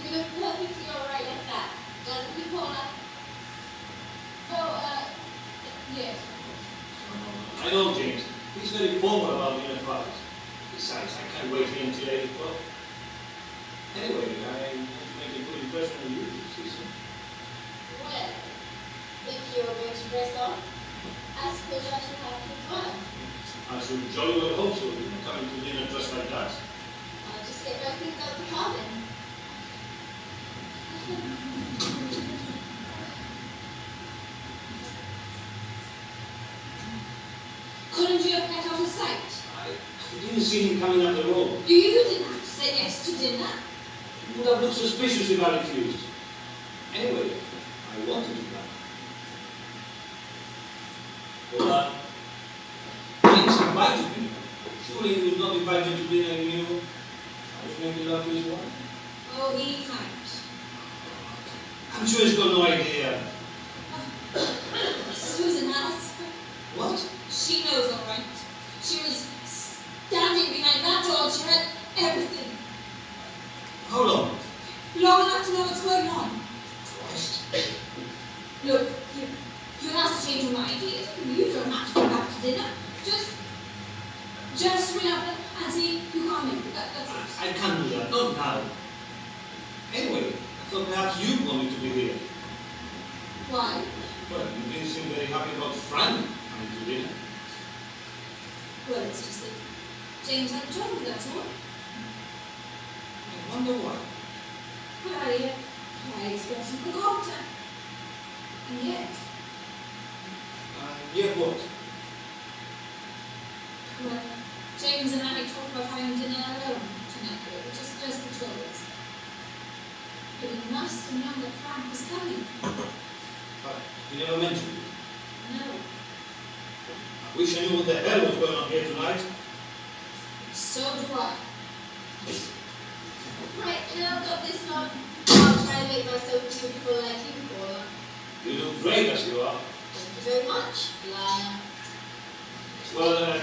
You look perfectly alright like that, doesn't he, Paula? Oh, yes, of course. I know James. He's very formal about dinner parties. Besides, I can't wait for him till 8 o'clock. Anyway, I want to make a good impression on you, Susan. Well, if you're going to dress up, I suppose I should have to run. I should jolly well hope so, you know, coming to dinner dressed like that. I'll just get my things out the car then. Couldn't you have kept out of sight? I didn't see him coming up the road. You didn't have to say yes to dinner. It would have looked suspicious if I refused. Anyway, I wanted to come. Well, James invited me. Surely he would not invite you to dinner if he knew I was making love to his wife. Oh, he can't. I'm sure he's got no idea. Susan has. What? She knows all right. She was standing behind that door and she had everything. How long? Long enough to know what's going on. Christ. Look, you have to change your mind. You don't have to go back to dinner. Just ring up and see you can't make it. That's it. I can't do that, not now. Anyway, I thought perhaps you wanted to be here. Why? Well, you didn't seem very happy about Frank coming to dinner. Well, it's just that James hadn't told me, that's all. I wonder why. Well, I expect he forgot. And yet, Yet what? well, James and I talked about having dinner alone tonight, just the two of us. But he must have known that Frank was coming. He never mentioned it. No. I wish I knew what the hell was going on here tonight. So do I. Right, now I've got this on. I'll try to make myself beautiful like you, Paula. You look great as you are. Thank you very much, liar. Well,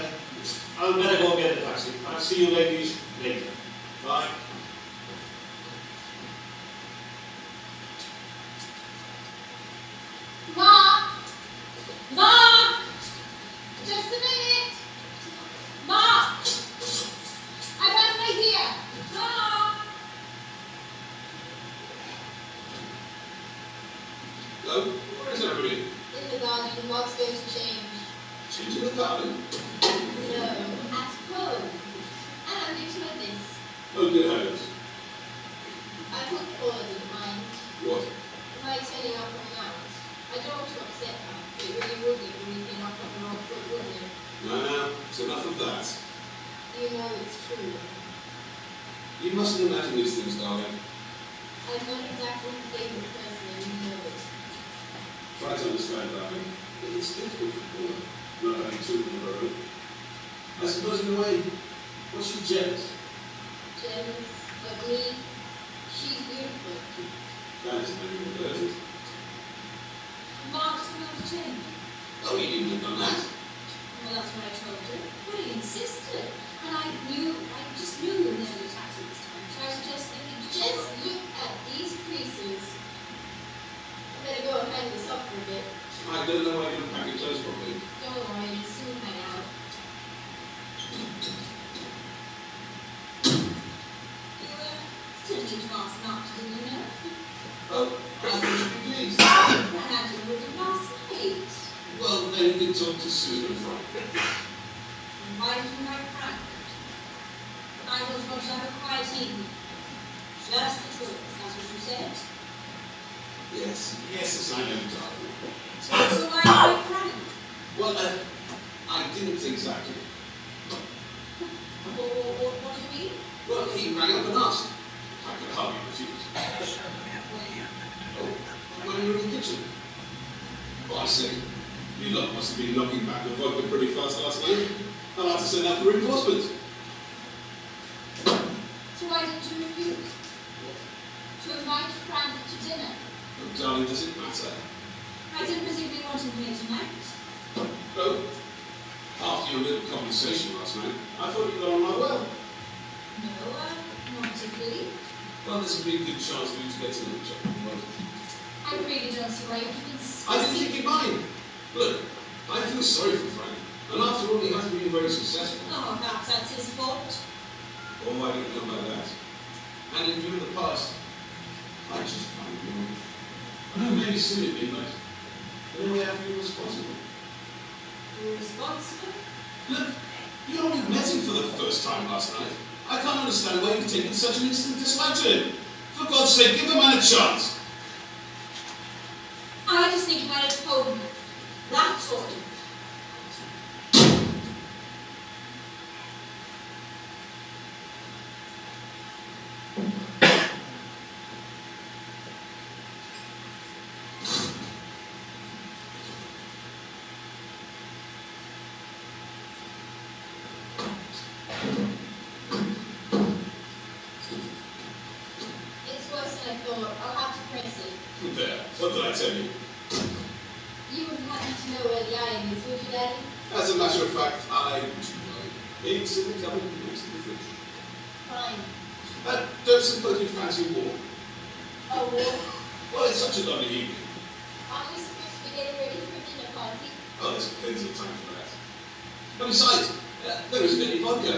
I'll better go get a taxi. I'll see you ladies later. Bye. Ma! Ma! Just a minute! Ma! I've had an idea! Ma! Hello? Where is everybody? In the garden, Mark's going to change. Change in the garden? No, at home. And I'm going to wear this. Oh, good heavens. true. You mustn't imagine these things, darling. I'm not exactly the favorite person, and you know it. Try to understand, darling. It's difficult for Paula, not having children of her own. I suppose in a way, well, she's jealous. Jealous of me. She's beautiful. That is how you would do it. Mark's going to change. Oh, you didn't have done that. Well, that's what I told her. But he insisted. And I just knew you were never attacked at this time. So I suggested that you Just look at these creases. I better go and hang this up for a bit. I don't know why you don't pack your clothes properly. Don't worry, it'll soon hang out. You didn't need to ask not to, didn't you know? Oh, I think you'd be pleased. I had to with him last night. Well, then you can talk to Susan and Frank. Why did you write Frank? I was going to have a quiet evening. Just the two of us, that's what you said. Yes, yes, I know, darling. So why write Frank? Well, I didn't exactly. What do you mean? Well, he rang up and asked. I could hardly refuse. Oh, when you were in the kitchen. Oh, I see. You lot must have been knocking back the vodka pretty fast last night. I'll have to send out for reinforcements. So why didn't you refuse? To invite Frank to dinner? Oh, darling, does it matter? I didn't presume you wanted me tonight. Oh, after your little conversation last night, I thought you were on my well. No, not particularly. Well, this would be a good chance for you to get to know each other. Well, I really don't see why you keep insisting. I didn't think you'd mind. Look, I feel sorry for Frank. And after all, he hasn't been very successful. Oh, perhaps that's his fault. Oh, I don't know about that. And in view of the past, I just can't ignore it. I know maybe silly of me, but in a way I feel responsible. You're responsible. Look, you only met him for the first time last night. I can't understand why you've taken such an instant dislike to him. For God's sake, give the man a chance. I just think you might have told me. That's all. It's worse than I thought. I'll have to press it. There, what did I tell you? You wouldn't happen to know where the iron is, would you, Daddy? As a matter of fact, I do know. It's in the cupboard next to the fridge. Fine. Don't suppose you fancy war? Oh, well, Well, it's such a lovely evening. aren't we supposed to be getting ready for a dinner party? Oh, there's plenty of time for that. And besides, there isn't any vodka.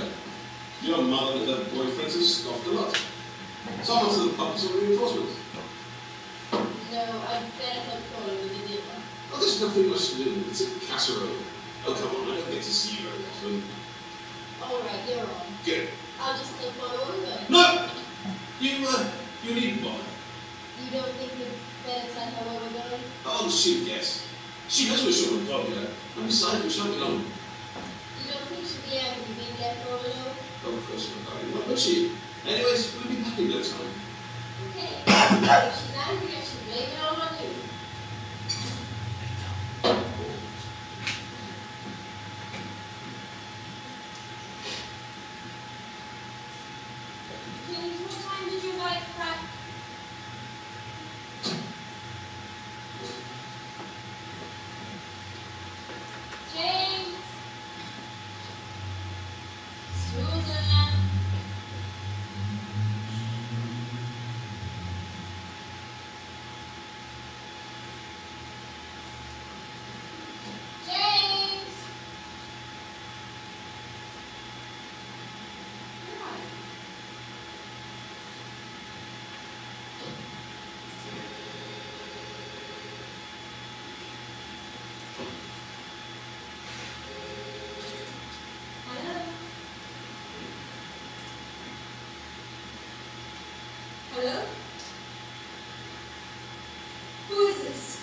Your mother and her boyfriends have scoffed a lot. So I'm off to the pub for some reinforcements. No, I'd better help Paula with the dinner. Oh, there's nothing much to do. It's a casserole. Oh, come on, I don't get to see you very often. All right, you're on. Good. I'll just take Paula over. No! You needn't bother. You don't think we'd better tell her where we're going? Oh, she'd guess. She knows we're short of vodka. And besides, we shan't be long. You don't think she'd be angry being left all alone? Oh, of course not, darling. What would she? Anyways, we'll be back in no time. Okay. If she's angry, I should blame it all on you. James, what time did you write Frank? James! Susan! James! Where are you? Hello? Hello? Who is this?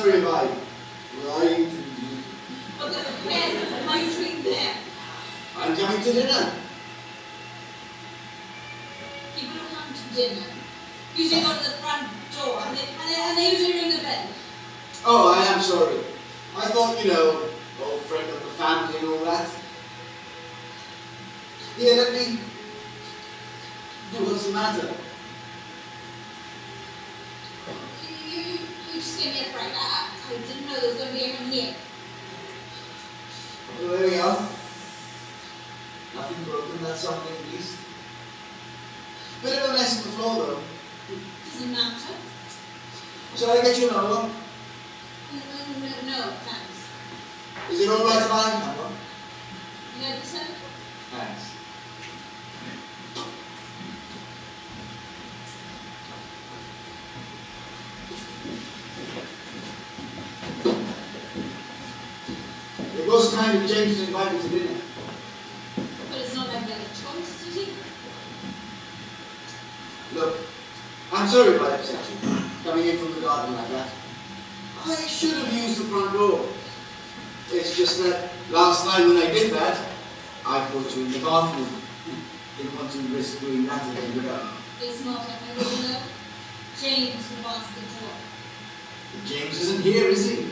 sorry if I frightened you. What the hell are you doing there? I'm coming to dinner. People who come to dinner usually go to the front door and they usually ring the bell. Oh, I am sorry. I thought, old friend of the family and all that. Here, let me do what's the matter. You just gave me a fright. I didn't know there was going to be anyone here. Well, there we are. Nothing broken, that's something at least. Bit of a mess on the floor, though. Doesn't matter. Shall I get you another one? No, thanks. Is it all right if I have another one? You have the telephone? Thanks. It was kind of James to invite me to dinner. But it's not like we had a choice, is it? Look, I'm sorry if I upset you, coming in from the garden like that. I should have used the front door. It's just that last night when I did that, I put you in the bathroom. Didn't want to risk doing that again, did I? It's not like I really know. James who wants the door. But James isn't here, is he?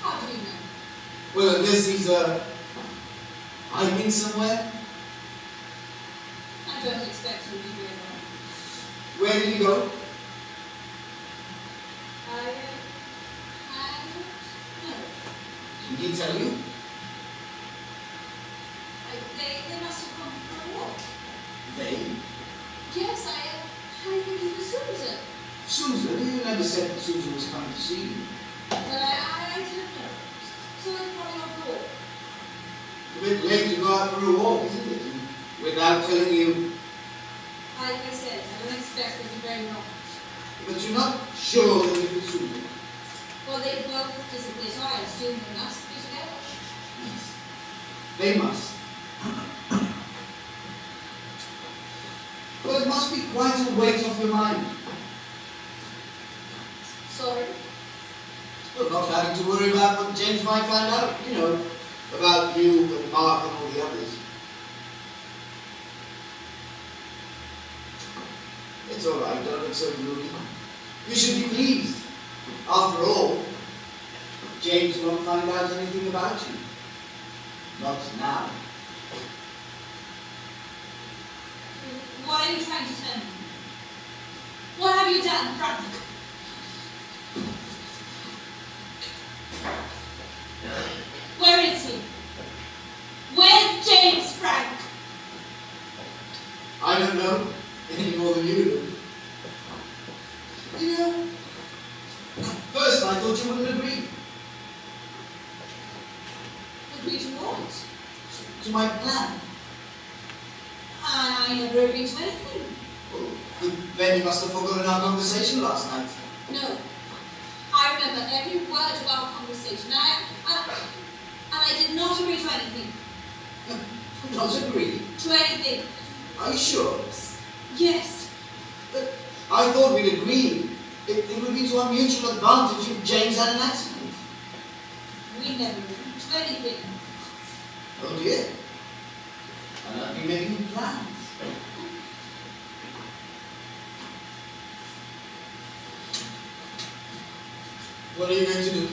How do you know? Well, unless he's hiding somewhere. I don't expect you to be very long. Where did he go? I don't know. Did he tell you? They must have come for a walk. They? Yes, I think it was Susan. Susan? You never said that Susan was coming to see you. But I didn't know. So it's probably not the walk. It's a bit late to go out for a walk, isn't it? Without telling you. Like I said, I don't expect it to be very long. But you're not sure that it was Susan. Well, they both disappeared, so I assume they must be together. Yes. They must. Well, it must be quite a weight off your mind. Sorry. Well, not having to worry about what James might find out, about you and Mark and all the others. It's all right, don't look so gloomy. You should be pleased. After all, James won't find out anything about you. Not now. What are you trying to tell me? What have you done, Frank? Where is he? Where's James, Frank? I don't know any more than you do. At first I thought you wouldn't agree Agree to what? to my plan. I never agreed to anything. Well, then you must have forgotten our conversation last night. No. I remember every word of our conversation. And I did not agree to anything. Not agree? To anything. Are you sure? Yes. But I thought we'd agreed. It would be to our mutual advantage if James had an accident. We never agreed to anything. Oh dear. And I've been making plans. What are you going to do?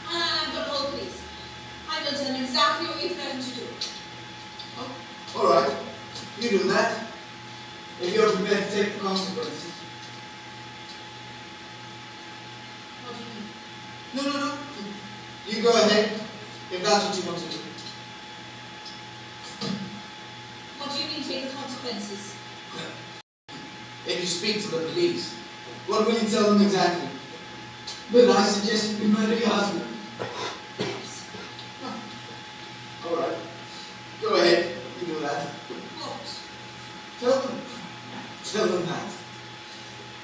I'm going to call the police. I'm going to tell them exactly what you threatened to do. Oh, all right. You do that. If you're prepared to take the consequences. What do you mean? No. You go ahead, if that's what you want to do. What do you mean take the consequences? If you speak to the police, what will you tell them exactly? But I suggested you murder your husband. Yes. All right. Go ahead. You do that. What? Tell them. Tell them that.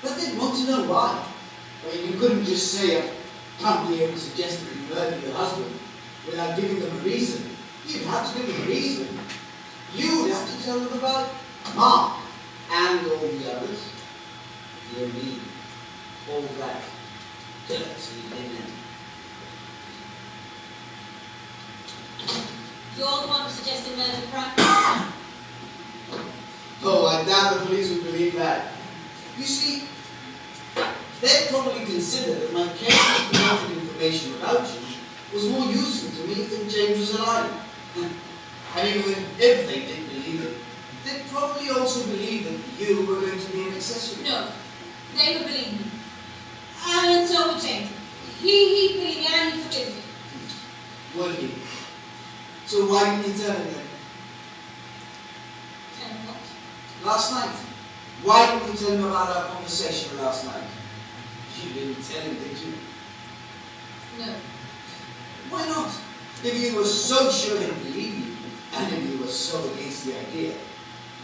But they'd want to know why. I mean, you couldn't just say I've come here and suggested you murder your husband without giving them a reason. You'd have to give them a reason. You'd have to tell them about Mark and all the others. Dear me, all that dirty linen. You're the one who suggested murder, Frank. Oh, I doubt the police would believe that. You see, they'd probably consider that my carefully promoted information about you was more useful to me than James was alive. And even if they did believe it, they'd probably also believe that you were going to be an accessory. No, they would believe me. And so would James. He believed me and he forgives me. Would he? So why didn't you tell him then? Tell him what? Last night. Why didn't you tell him about our conversation last night? You didn't tell him, did you? No. Why not? If you were so sure he'd believe you, and if you were so against the idea,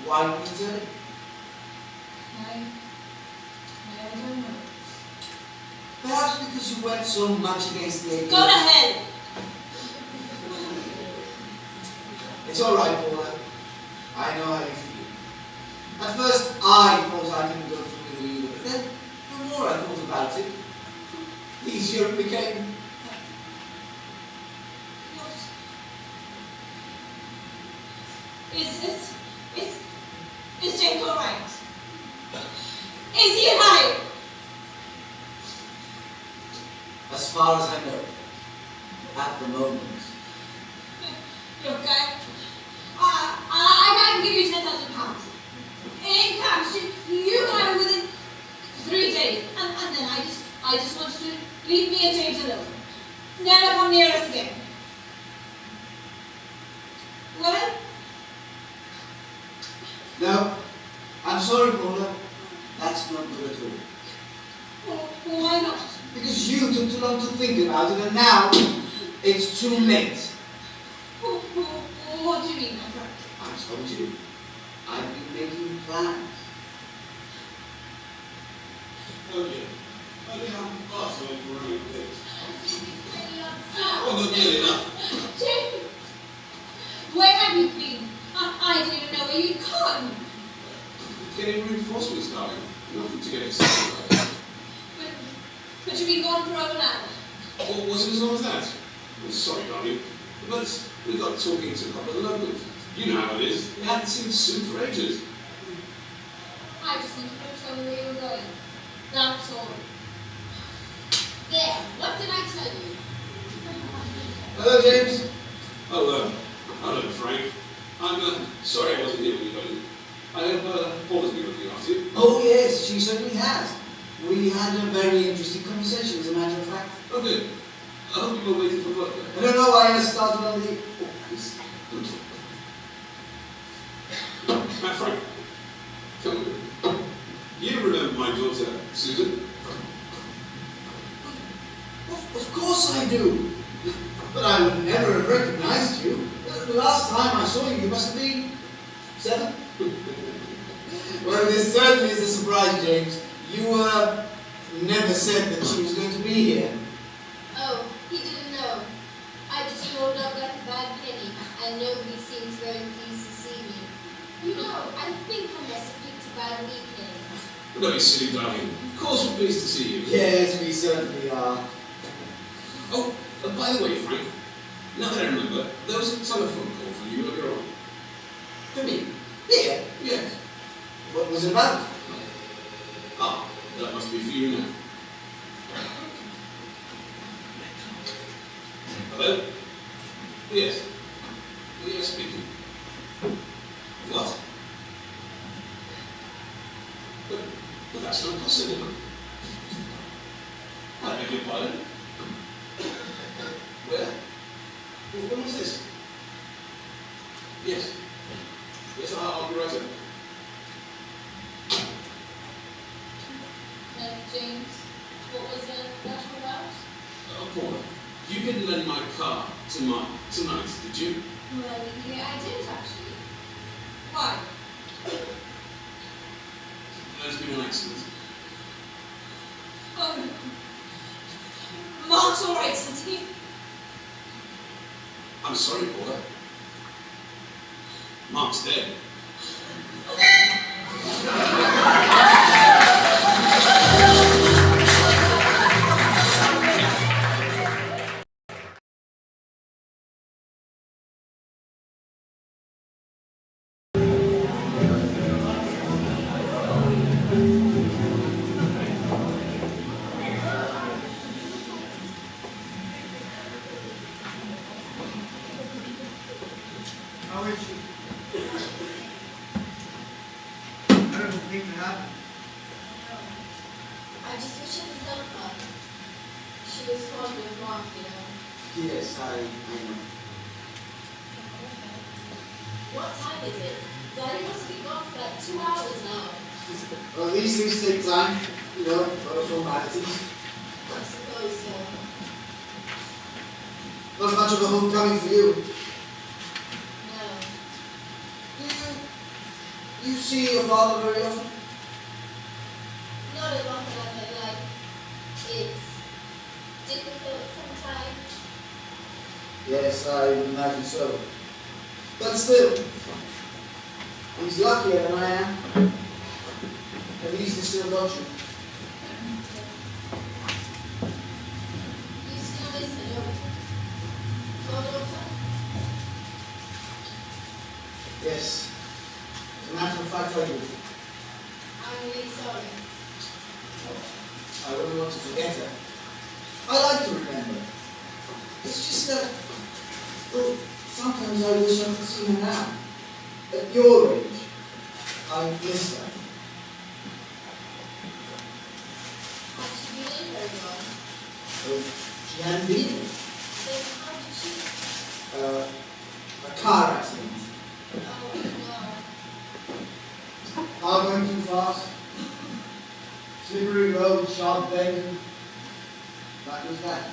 why didn't you tell him? I don't know. Perhaps because you weren't so much against the idea. Go to hell! It's all right, Paula. I know how you feel. At first, I thought I didn't go through with it either, but then, the more I thought about it, the easier it became. What? Is James all right? Is he alive? As far as I know, at the moment. Look, I can give you £10,000. In cash, you can have it within 3 days. And then I just want you to leave me and James alone. Never come near us again. Well? No, I'm sorry, Paula. That's not good at all. Why not? Because you took too long to think about it, and now it's too late. What do you mean, my friend? I told you. I've been making plans. Oh, yeah. I think I'm fast enough for running things. Stop. Oh, not nearly enough. James, where have you been? I didn't even know where you'd gone. Getting reinforcements, darling. Nothing to get excited about. But you've been gone for over an hour. Oh, was it as long as that? I'm sorry, darling. But we got talking to a couple of locals. You know how it is. We hadn't seen Sue for ages. I just think you were telling me where you were going. That's all. There, what did I tell you? Hello, James. Oh, hello, Frank. I'm sorry I wasn't here when you got in. I hope Paula's been looking after you. Oh, yes, she certainly has. We had a very interesting conversation, as a matter of fact. Oh, good. I hope you were waiting for work. I don't know why I started on the... Oh, please. Now, Frank, tell me, you remember my daughter, Susan? Of course I do. But I would never have recognized you. The last time I saw you, you must have been 7. Well, this certainly is a surprise, James. You never said that she was going to be here. Oh, he didn't know. I just rolled up like a bad penny, and nobody seems very pleased to see me. You know, I think I must have picked a bad weekend. Don't be silly, darling. Of course we're pleased to see you. Yes, we certainly are. Oh, by the way, Frank, now that I remember, there was a telephone call from you earlier on. To me? Here? Yes. What was it about? Ah, that must be for you now. Hello? Yes. Yes, speaking. What? But that's not possible. I beg your pardon? Where? When was this? Yes. Yes, I'll be right in. James, what was that all about? Oh, Paula, you didn't lend my car to Mark tonight, did you? Well, yeah, I did actually. Why? There's been an accident. Oh, Mark's all right, isn't he? I'm sorry, Paula. Mark's dead. How is she? Terrible thing to happen. I just wish I could help her. She was fond of Mark, you know. Yes, I know. What time is it? Daddy must be gone for like 2 hours now. Well, these things take time, you know, for formalities. I suppose so. Not much of a homecoming for you. No. You see your father very often? Not as often as I like. It's difficult sometimes. Yes, I imagine so. But still, he's luckier than I am. At least he still got you. You still miss me, don't you? Oh, daughter? Yes. As a matter of fact, I do. I'm really sorry. I wouldn't want to forget her. I like to remember. It's just that, well, sometimes I wish I could see her now. At your age, I miss her. Had she been in very well? Well, she hadn't been. Then how did she? A car accident. Oh, no. Car going too fast. Slippery road, sharp bend. That was that.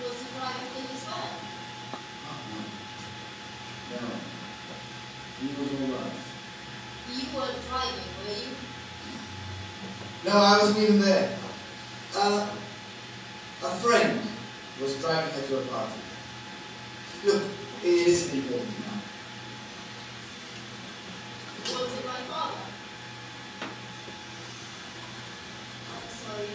Was he driving good as well? Oh, no. No. He was all right. You weren't driving, were you? No, I wasn't even there. A friend was driving her to a party. Look, it isn't important now. Was it my father? I'm sorry.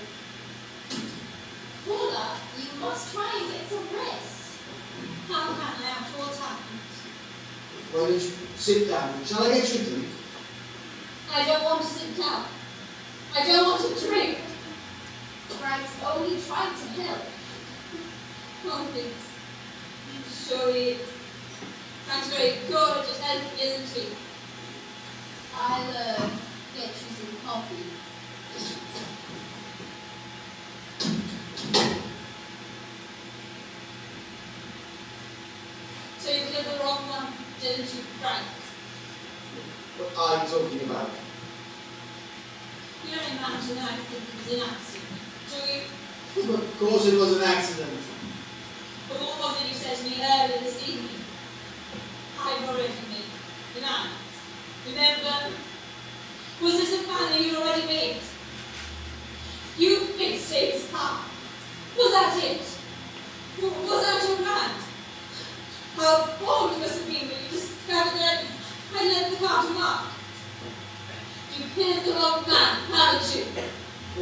Paula, you must try and get some rest. How can I after what's happened? Why don't you sit down? Shall I get you a drink? I don't want to sit down. I don't want to drink. Frank's only trying to help. Oh, please. Sure he is. Frank's very good at just helping, isn't he? I'll get you some coffee. So you killed the wrong one, didn't you, Frank? What are you talking about? You don't imagine I think it was an accident, do you? Of course it was an accident. But what was it you said to me earlier this evening? I've already made demands. Remember? Was this a plan that you already made? You fixed Dave's car. Was that it? Was that your plan? How bold you must have been when you discovered that I led the car to Mark. You killed the wrong man, haven't you?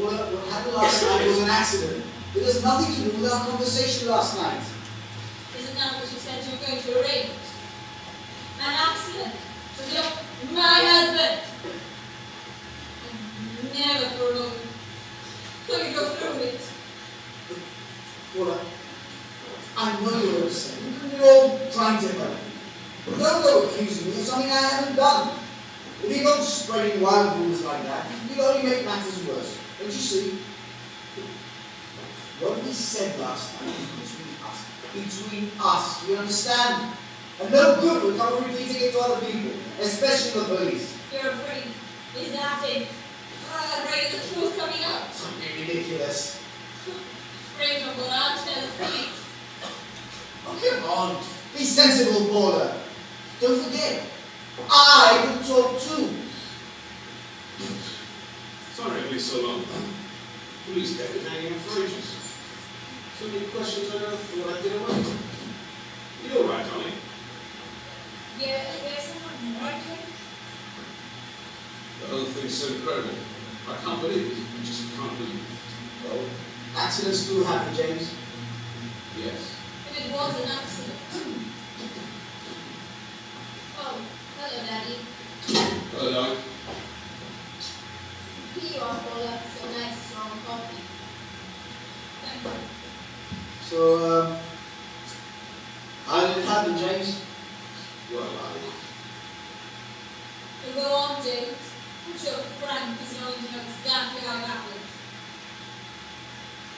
What happened last night was an accident. It has nothing to do with our conversation last night. Isn't that what you said you were going to arrange? An accident to kill my husband. And never for a moment could you go through it. Well, I know you're saying. You're all trying to help me. But don't go accusing me of something I haven't done. If you go spreading wild rumors like that, you'll only make matters worse. Don't you see? What we said last night was between us. Between us. You understand? And no good will come of repeating it to other people, especially the police. You're afraid. Is that it? Afraid of the truth coming out? Something ridiculous. Afraid of what I'll tell the police. Oh, come on. Be sensible, Paula. Don't forget, I can talk too. Sorry it been so long. Police kept it hanging for ages. So many questions I never thought I'd get away with. You all right, Johnny? Yes, I'm right. The whole thing's so incredible. I can't believe it. I just can't believe it. Well, accidents do happen, James. Yes. If it was an accident. Oh, hello, Daddy. Hello, darling. Here you are, Paula. So nice, strong coffee. Thank you. So, how did it happen, James? Well, You go on, James. I'm sure Frank is going to know exactly how that went.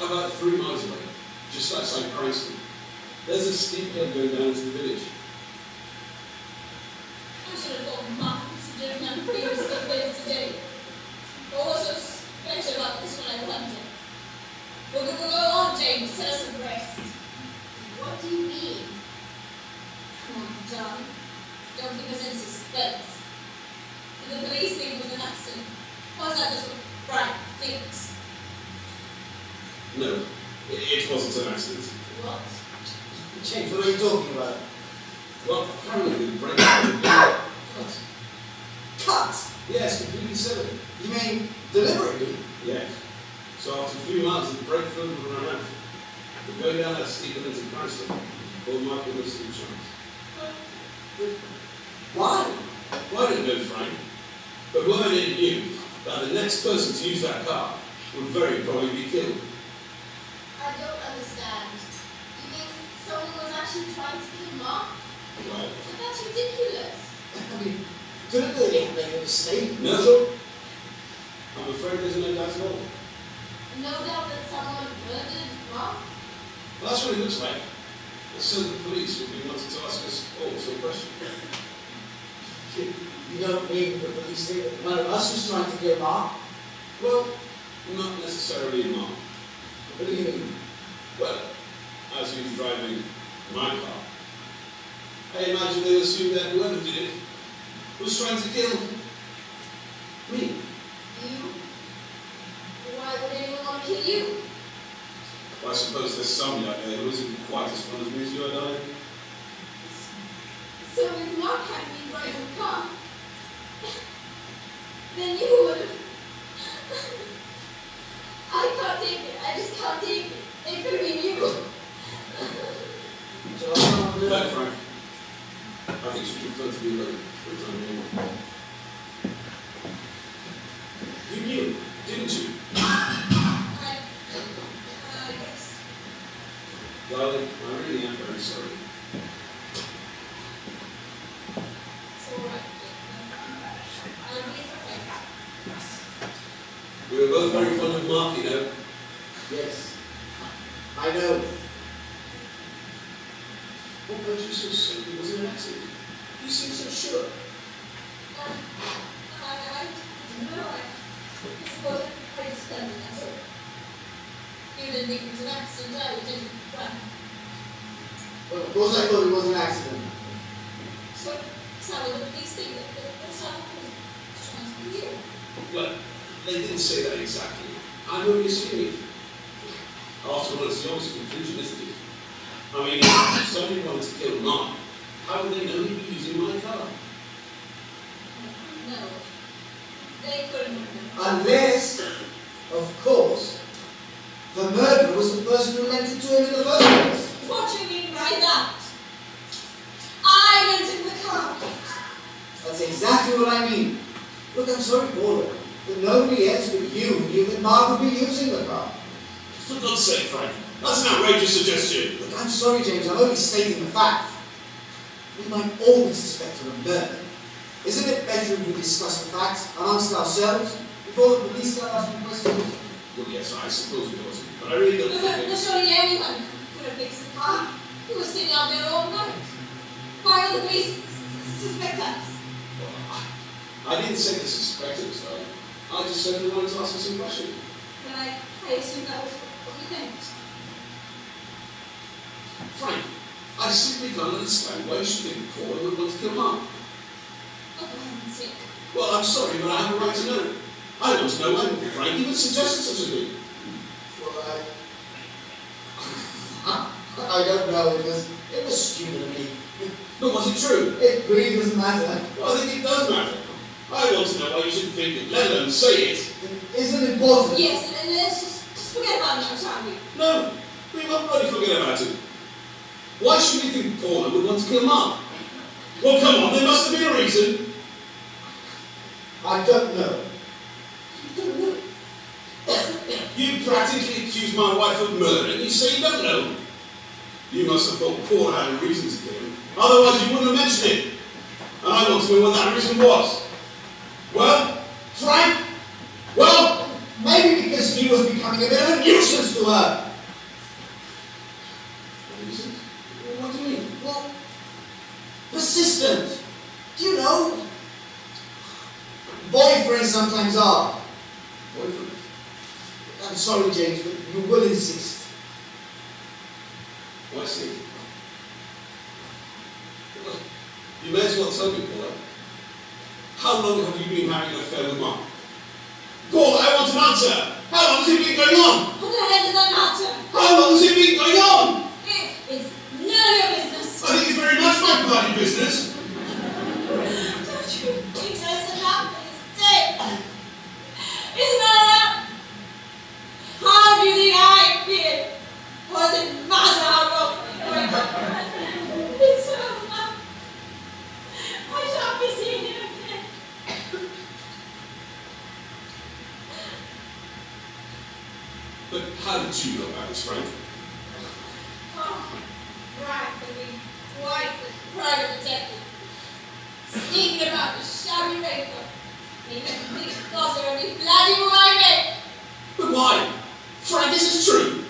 about 3 miles away, just outside Cranston, there's a steep hill going down into the village. I should have thought Mark was doing that previously been today. But what's so special about this one, I wonder? We'll go on, James. Tell us the rest. What do you mean? Come on, darling. Don't give us any suspense. Did the police think it was an accident? Or is that just what Frank thinks? No, it wasn't an accident. What? James, what are you talking about? Well, apparently the brake had been cut. Cut? Yes, completely severed. You mean deliberately? Yes. So after a few miles, the brake fluid would run out. But going down that steep hill into Cranston, Paul Mark would have stood a chance. Why? Well, I don't know, Frank. But word it knew that the next person to use that car would very probably be killed. I don't understand. You mean someone was actually trying to kill Mark? Well, But that's ridiculous. I mean, couldn't they make a mistake? no. I'm afraid there's no doubt at all. No doubt that someone murdered Mark? Well, that's what it looks like. And so the police will be wanting to ask us all some questions. You don't mean the police think that one of us was trying to kill Mark? Well, not necessarily Mark. What do you mean? Well, as he was driving my car, I imagine they assumed that whoever did it was trying to kill me. You? Why would anyone want to kill you? Well, I suppose there's somebody out there who isn't quite as fond of me as you are, darling. So if Mark had been driving the car, then you would have... I can't take it. I just can't take it. It could have been you. So I can't do No, it. Frank. I think she prefer to be alone for the time being. You knew, didn't you? I guess. Darling, I really am very sorry. It's all right. I'll be perfect. We were both very fond of Mark, you know. Yes. I know. What made you so certain it was an accident? You seem so sure. I don't know. I suppose I just done it, that's all. You didn't think it was an accident, I did it, Frank. Well, of course I thought it was an accident. So, some of the police think that someone was trying to kill you. Well, they didn't say that exactly. I'm only assuming it. After all, it's the obvious conclusion, isn't it? I mean, if somebody wanted to kill Mark, how would they know he'd be using my car? No. They couldn't remember. Unless, of course, the murderer was the person who lent it to him in the first place. What do you mean by that? I rented the car. That's exactly what I mean. Look, I'm sorry, Paula, but nobody else but you knew that Mark would be using the car. For God's sake, Frank, that's an outrageous suggestion. Look, I'm sorry, James, I'm only stating the fact. We might always suspect her of murder. Isn't it better if we discuss the facts amongst ourselves before the police start asking questions? Well, yes, I suppose it wasn't, but I really don't think But surely anyone could have fixed the car. He was sitting out there all night. Why would the police suspect us? I didn't say they suspected us, though. I just said they wanted to ask us some questions. But I assumed that was what you meant. Frank, I simply don't understand why you should think Paul would want to kill Mark. Oh, for heaven's sake. Well, I'm sorry, but I have a right to know. I want to know when Frank even suggested such a thing. Well, I don't know. It was stupid of me. But was it true? It really doesn't matter. Well, I think it does matter. I want to know why you should think it, let alone say it. It isn't important. Yes, and let's just forget about it now, shall we? No, we must bloody forget about it. Why should we think Paula would want to kill Mark? Well, come on, there must have been a reason. I don't know. You practically accuse my wife of murder and you say you don't know. You must have thought Paula had a reason to kill him. Otherwise you wouldn't have mentioned it. And I want to know what that reason was. Well, Frank? Well, maybe because he was becoming a bit of a nuisance to her. reason? What do you mean? Well, persistent. You know, boyfriends sometimes are. Boyfriend? I'm sorry, James, but you will insist. Oh, I see. Well, you may as well tell me, Paula. How long have you been having an affair with Mark? Paula, I want an answer! How long has it been going on? What the hell does that matter? How long has it been going on? It's none of your business. I think it's very much my bloody business. Don't you think that's enough mistake? Isn't that enough? How do you think I feel? Does it matter how long it's going on? It's so enough. I shan't be seeing him again. But how did you know about this, Frank? Oh, Frank can be quite the private detective. Sneaking about the shabby raincoat. Making a big fuss over every bloody move I make. But why? Frank, this is true.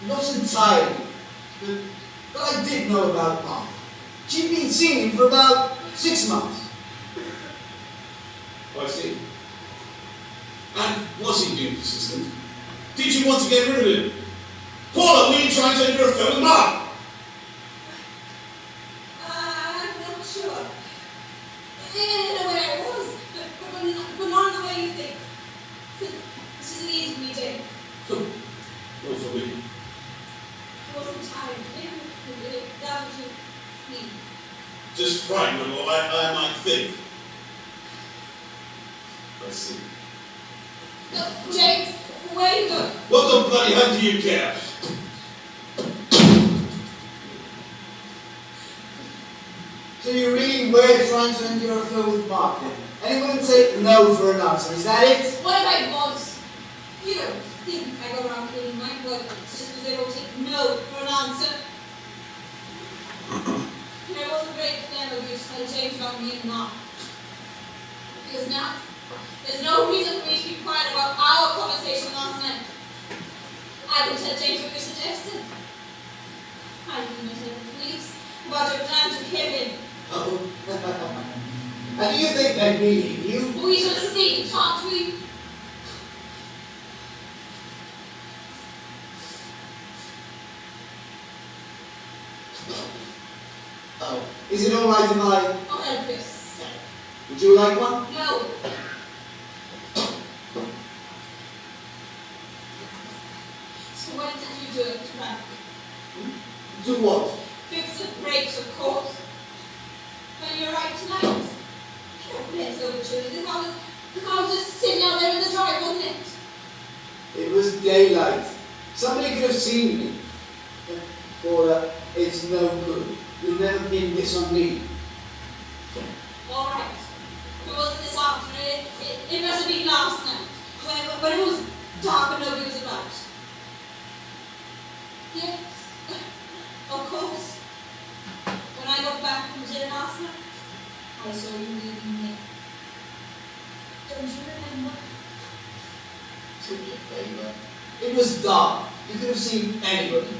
Not entirely. But I did know about Mark. She'd been seeing him for about 6 months. Oh, I see. And was he being persistent? Did you want to get rid of him? Paula, were you trying to end your affair with Mark? I'm not sure. In a way I was, but not in the way you think. This isn't easy for me, Jane. Not for me. I wasn't tired. That's what you mean. Just frightened of what I might think. I see. No, James, where are you going? What the bloody hell do you care? So you really were trying to end your affair with Mark then? And he wouldn't say no for an answer, is that it? What if I was? You don't think I go around cleaning my boyfriends just because they won't take no for an answer? And I wasn't very clever of you to tell James about me and Mark. Because now, there's no reason for me to be quiet about our conversation last night. I can tell James what you suggested. I can even tell the police about your plan to kill him. Oh. And do you think they'd believe you? We shall see, shan't we? Oh. Is it alright if I... I'll help yourself. Would you like one? No. So what did you do to Frank? Do what? Fix the brakes, of course. But you're right tonight. Let's over children. The car was just sitting out there in the drive, wasn't it? It was daylight. Somebody could have seen me. Paula, it's no good. You'll never pin this on me. All right. It wasn't this afternoon. It must have been last night. When it was dark and nobody was about. Yes. Of course. When I got back from dinner last night, I saw you leaving me. Don't you remember? Do me a favor. It was dark. You could have seen anybody.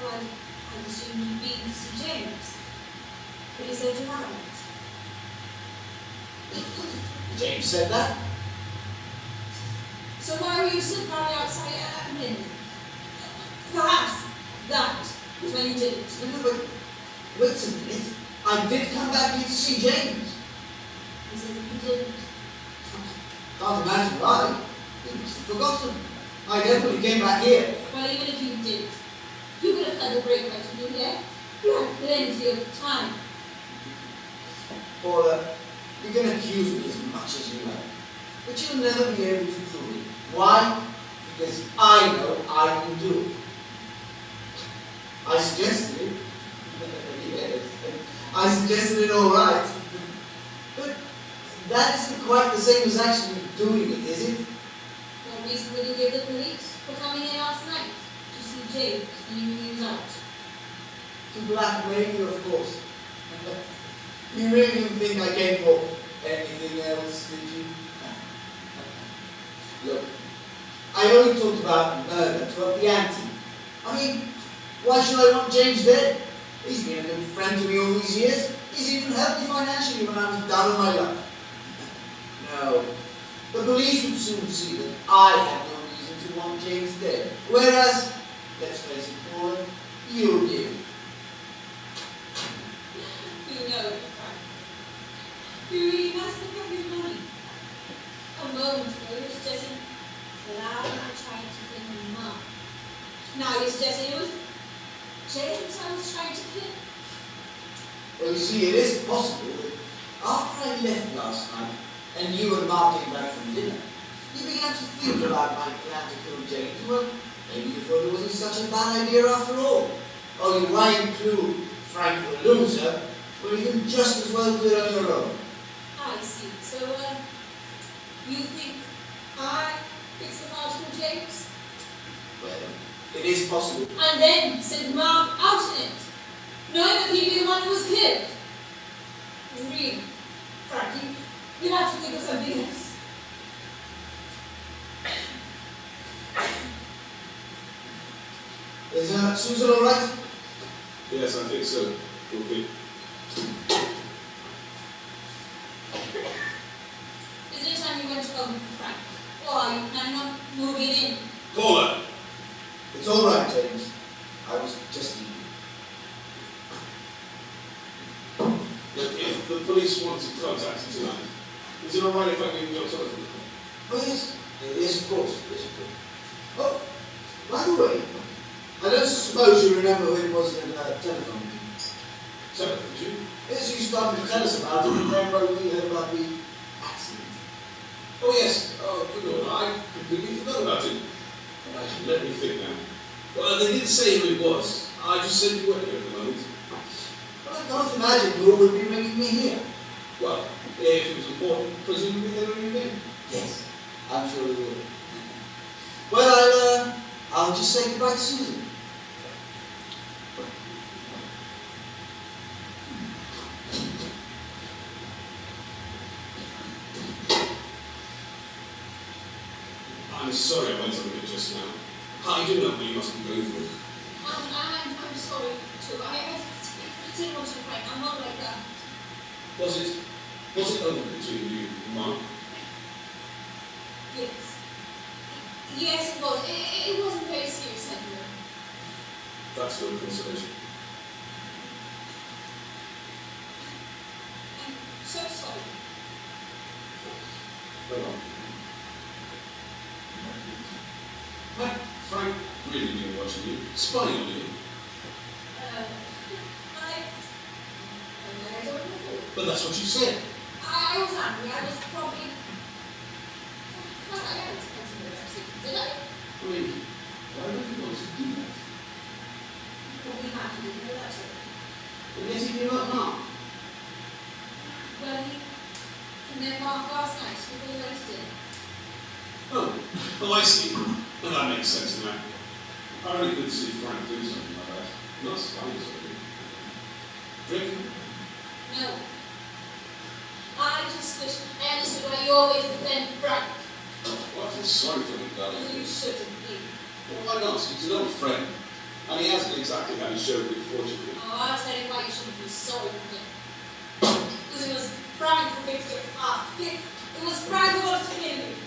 Well, I assumed you'd been to see James. But he said you hadn't. James said that. So why were you sitting probably outside at midnight? Perhaps that was when you did it. No, but wait a minute. I did come back here to see James. He says that you didn't. Can't imagine why. He must have forgotten. I definitely came back here. Well, even if you did, you could have had the break right to do that. You had plenty of time. Paula, you can accuse me as much as you like. But you'll never be able to prove it. Why? Because I know I can do it. I suggested it. Yes. I suggested it all right. But that isn't quite the same as actually doing it, is it? No reason would you give the police for coming in last night to see James when he was out. To blackmail you, of course. You really didn't think I came for anything else, did you? Look, I only talked about murder to up the ante. I mean, why should I want James dead? He's been a good friend to me all these years. He's even helped me financially when I was down on my luck. No, the police would soon see that I had no reason to want James dead. Whereas, let's face it, Paul, you do. You know it, Frank. You really must have his money. A moment ago, you were suggesting Clara trying to kill my mum. Now you're suggesting it was James I was trying to kill. Well, you see, it is possible that after I left last night, and you and Mark came back from dinner, you began to think about my plan to kill James. Well, maybe you thought it wasn't such a bad idea after all. Only why include Frank the loser, when you can just as well do it on your own? I see. So, you think I fixed the article, James? Well, it is possible. And then send Mark out in it, knowing that he'd be the one who was killed. Really, Frank, you'll have to think of something else. Is Susan all right? Yes, I think so. Okay. Is it time you went home, Frank? Or are you planning on moving in? Call her. It's all right, James. I was just eating. Look, if the police want to contact you tonight, is it alright if I give you your telephone number? Oh, yes. Yes, of course. Yes, of course. Oh, by the way, I don't suppose you remember who it was that telephoned you. Telephone you? Yes, you started to tell us about it, and then when we heard about the accident. Oh yes. Oh, good Lord, I completely forgot about it. Let me think now. Well, they didn't say who it was. I just said you weren't here at the moment. But I can't imagine who would be ringing me here. Well, if it was important, presumably they were in there. Yes, I'm sure they will. Well, I'll just say goodbye to Susan. I'm sorry I went on a bit just now. I do know what you must be going through. I'm sorry, too. I didn't want to fight. I'm not like that. Was it over between you and Mark? Yes. Yes, it was. It wasn't very serious anyway. That's no consolation. I'm so sorry. Hold on. Had Frank really been watching you, spying on you? I don't know. But that's what you said. I was angry. I was probably. Well, I don't expect to know. Did I? I mean, why would you want to do that? Probably had to do that too. And yet he gave up Mark. Well, he met Mark last night before we went to dinner. Oh, I see. Well, that makes sense now. I really could see Frank do something like that. Not spying something. Drinking? No. I just wish I understood why you always defend Frank. Well, I feel sorry for him, darling. You shouldn't be. Well, why not? He's an old friend. And he hasn't exactly had his share of good fortune. Oh, I'll tell you why you shouldn't feel sorry for him. Because it was Frank who fixed your car. It was Frank who wanted to kill you.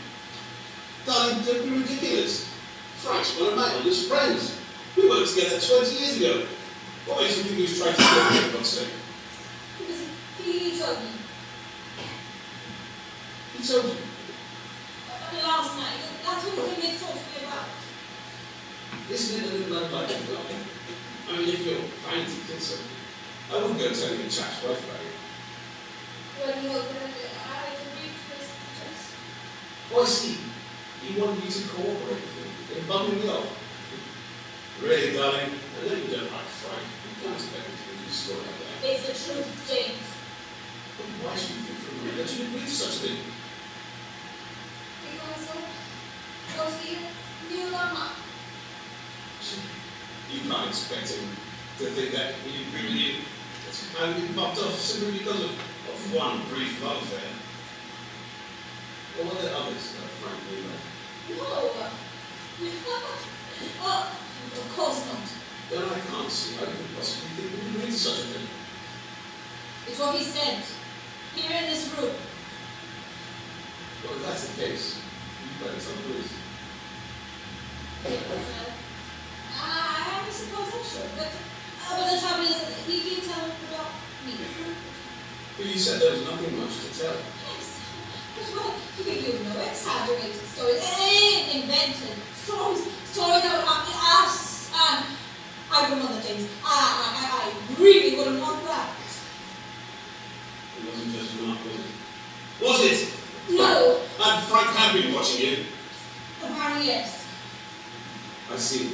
Darling, don't be ridiculous. Frank's one of my oldest friends. We worked together 20 years ago. What makes you think he was trying to kill me, for God's sake? Because he told me He told you. last night. That's what he came to talk to me about. Isn't it a little unlike you, darling? I mean, if you're planning to kill somebody, I wouldn't go telling your chap's wife about it. Well, you hope that I agreed to this just. Oh, I see. He wanted you to cooperate with him in bumming me off. Really, darling, I know you don't like Frank. You can't expect me to believe a story like that. It's the truth, James. But why should you think for a minute that you agree to such a thing? Because he knew about Mark. You can't expect him. To think that he really had been bumped off simply because of one brief love affair. Or were there others that Frank knew about? No. Oh, of course not. Then I can't see how you could possibly think he would agree to such a thing. It's what he said. Here in this room. Well, if that's the case, you better tell the police. I suppose I should, but the trouble is that he did tell about me. But you said there was nothing much to tell. Yes, but well, you know, exaggerated stories, invented stories that would happen to us, and I wouldn't want that, James. I really wouldn't want that. It wasn't just an art, was it? Was it? No. And Frank had been watching you. Apparently, yes. I see.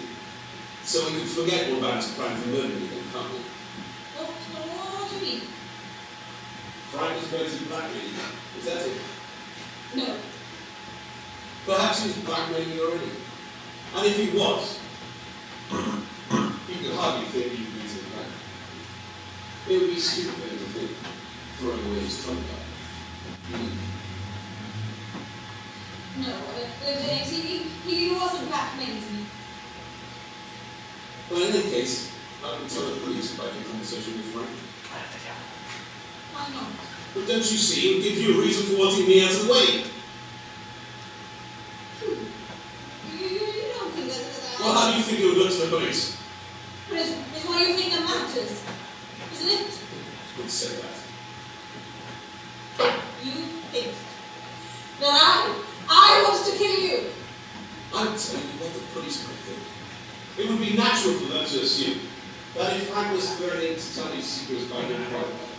So we could forget all about his plan for murdering you then, can't we? What do you mean? Frank was going to blackmail you. Is that it? No. Perhaps he was blackmailing you already. And if he was, you could hardly think you'd be to the plan. It would be stupid for him to think, throwing away his trump card. No, James, he wasn't blackmailing me. Well, in any case, I can tell the police about your conversation with Frank. Why not? But don't you see, it would give you a reason for wanting me out of the way. You don't think that Well, how do you think it would look to the police? But it's what you think that matters, isn't it? I would say that. You think that I wanted to kill you. I'm telling you what the police might think. It would be natural for them to assume that if Frank was threatening to tell his secrets by their private,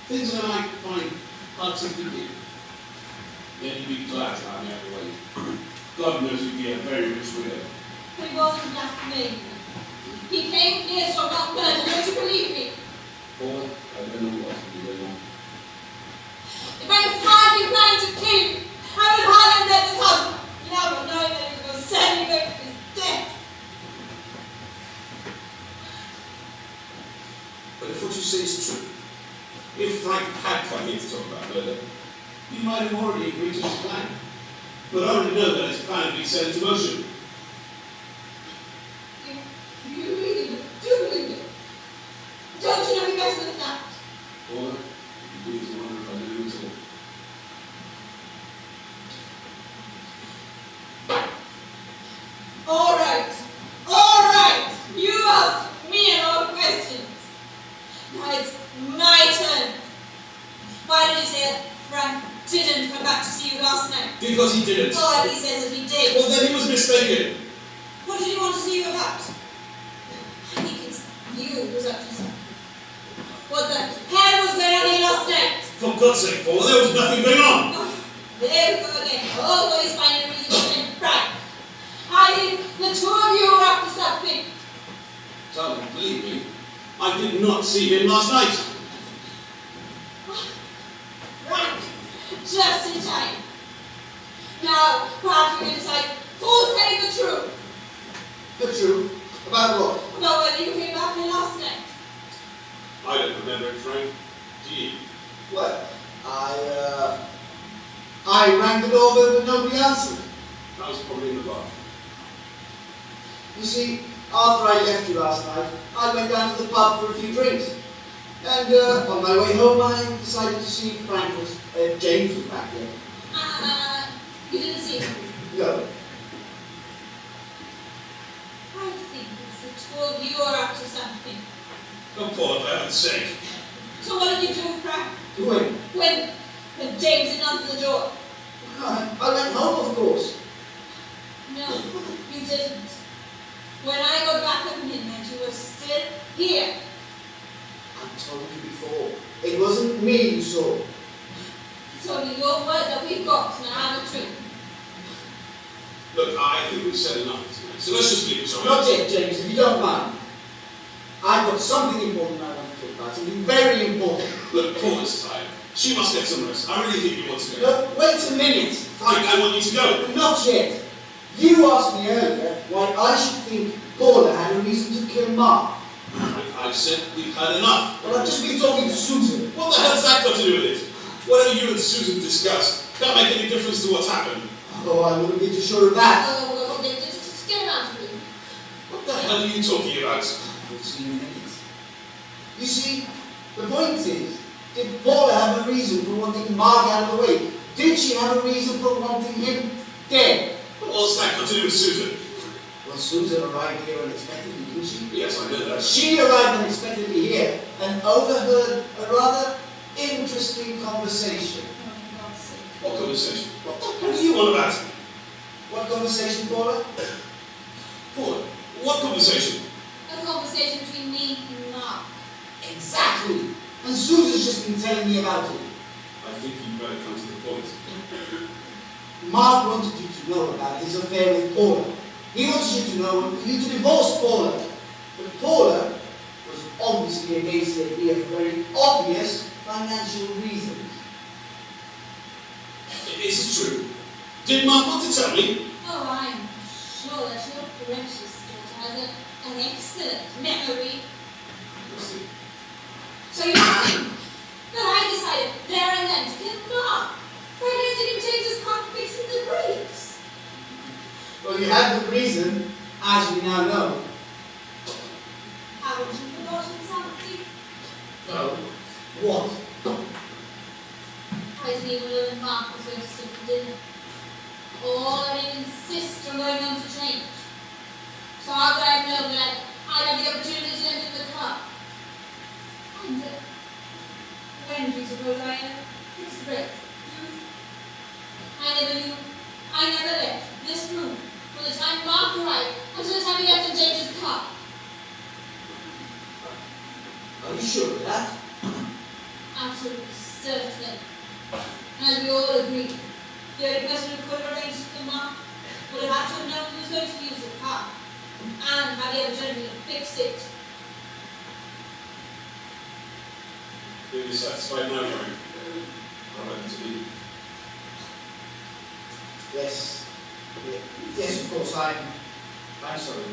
things that I might find hard to forgive, then you'd be glad to have me out of the way. God knows you'd be a very rich widow. But he wasn't blackmailing me. He came here so I'm not murdered. Don't you believe me? Paul, I don't know what to do anymore. If I had been planning to kill you, I would have him dead this husband. Now, but knowing that he was going to send me back to his death. But if what you say is true, if Frank had come here to talk about murder, he might have already agreed to his plan. But I already know that his plan had been set into motion. You really do believe it. Don't you know me better than that? Or, if you do, it's a wonder if I knew at all. All right. You asked me a lot of questions. Now it's my turn. Why did you say that Frank didn't come back to see you last night? Because he didn't. Oh, he says that he did. Well, then he was mistaken. What did he want to see you about? I think it's you who's up to something. What the hell was going on here last night? For God's sake, Paul, there was nothing going on. Oh, there we go again. Always finding a reason to blame Frank. I think the two of you were up to something. Darling, believe me, I did not see him last night. Right, just in time. Now, perhaps we can decide who's telling the truth. The truth? About what? About whether you came back here last night. I don't remember it, Frank. Do you? Well, I rang the doorbell but nobody answered. I was probably in the bar. You see, after I left you last night, I went down to the pub for a few drinks. And on my way home, I decided to see if James was back there. You didn't see him. No. I think it's the two of you are up to something. Oh, Paul, for heaven's sake. So what did you do, Frank? When? When James didn't answer the door? I went home, of course. No, you didn't. When I got back at midnight, you were still here. I told you before. It wasn't me you saw. It's only your word that we've got, and I have a truth. Look, I think we've said enough tonight, so let's just leave it, shall we? Not yet, James, if you don't mind. I've got something important I want to talk about. Something very important. Look, Paul is tired. She must get some rest. I really think you want to go. No, wait a minute. Frank, I want you to go. Not yet. You asked me earlier why I should think Paula had a reason to kill Mark. Frank, I I've said we've had enough. Well, I've just been talking to Susan. What the hell's that got to do with it? Whatever you and Susan discussed can't make any difference to what's happened. Oh, I wouldn't be too sure of that. Oh, just get him out of here. What the hell are you talking about? We'll see in a minute. You see, the point is, did Paula have a reason for wanting Mark out of the way? Did she have a reason for wanting him dead? What's that got to do with Susan? Well, Susan arrived here unexpectedly, didn't she? Yes, I know that. She arrived unexpectedly here and overheard a rather interesting conversation. Oh, for God's sake. What conversation? What the hell are you on about? What conversation, Paula? Paul, what conversation? A conversation between me and Mark. Exactly. And Susan's just been telling me about it. I think you'd better come to the point. Mark wanted you to know about his affair with Paula. He wanted you to know and for you to divorce Paula. But Paula was obviously against the idea for very obvious financial reasons. Is it true? Did Mark want to tell me? Oh, I'm sure that your precious daughter has an excellent memory. So you think that I decided there and then to kill Mark? Why didn't you change his car fixing the brakes? Well, you had the reason, as we now know. Haven't you forgotten something? No. What? I didn't even know that Mark was going to stay for dinner. Or that he'd insist on going home to change. So how could I have known that I'd have the opportunity to enter the car? And when do you suppose I fixed the brake? I never knew. I never left this room from the time Mark arrived until the time he left in James's car. Are you sure of that? Absolutely certain. As we all agree, the only person who could have arranged the Mark would have had to have known who was going to use the car and have the opportunity to fix it. Are you satisfied now, Frank? I'd like to be. Yes. Yes, of course, I'm sorry.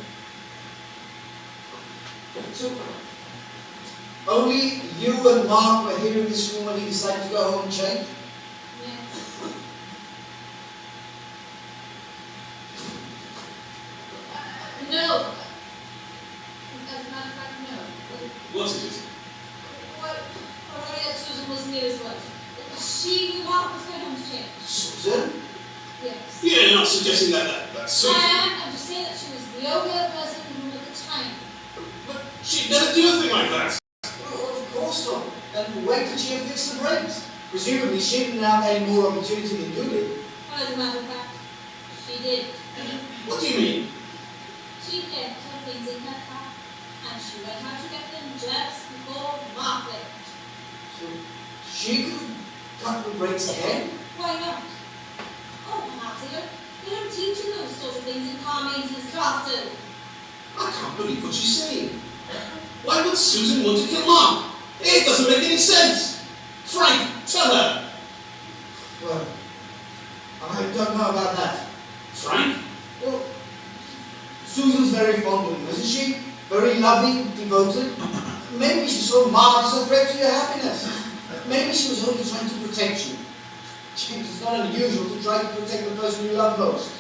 So, only you and Mark were here in this room when he decided to go home and change? Yes. No. As a matter of fact, no. What is it? Well, already that Susan was near as well. She knew Mark was going home to change. Susan? Yes. You're not suggesting that Susan. I'm just saying that she was the only other person in the room at the time. But she'd never do a thing like that. Well, of course not. And when could she have fixed the brakes? Presumably she didn't have any more opportunity than you did. Well, as a matter of fact, she did. What do you mean? She left her things in her car, and she went out to get them just before Mark left. So she could cut the brakes again? Why not? Oh, perhaps they don't teach you those sort of things in car maintenance classes. I can't believe what you're saying. Why would Susan want to kill Mark? It doesn't make any sense. Frank, tell her. Well, I don't know about that. Frank? Well, Susan's very fond of you, isn't she? Very loving, devoted. Maybe she saw Mark as a threat to your happiness. Maybe she was only trying to protect you. James, it's not unusual to try to protect the person you love most.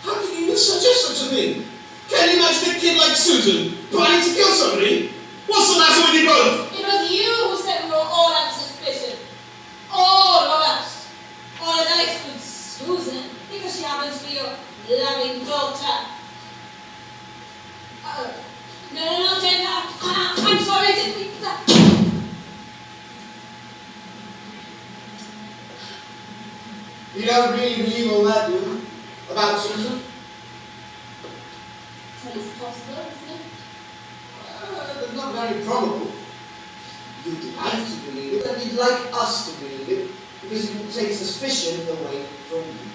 How can you even suggest such a thing? Can you imagine a kid like Susan planning to kill somebody? What's the matter with you both? It was you who said we were all under suspicion. All of us. All of that excludes Susan, because she happens to be your loving daughter. No, Jane, I'm sorry, I didn't mean that. You don't really believe all that, do you? About Susan? Well, it's possible, isn't it? But not very probable. You'd like to believe it, and you'd like us to believe it, because it would take suspicion away from you.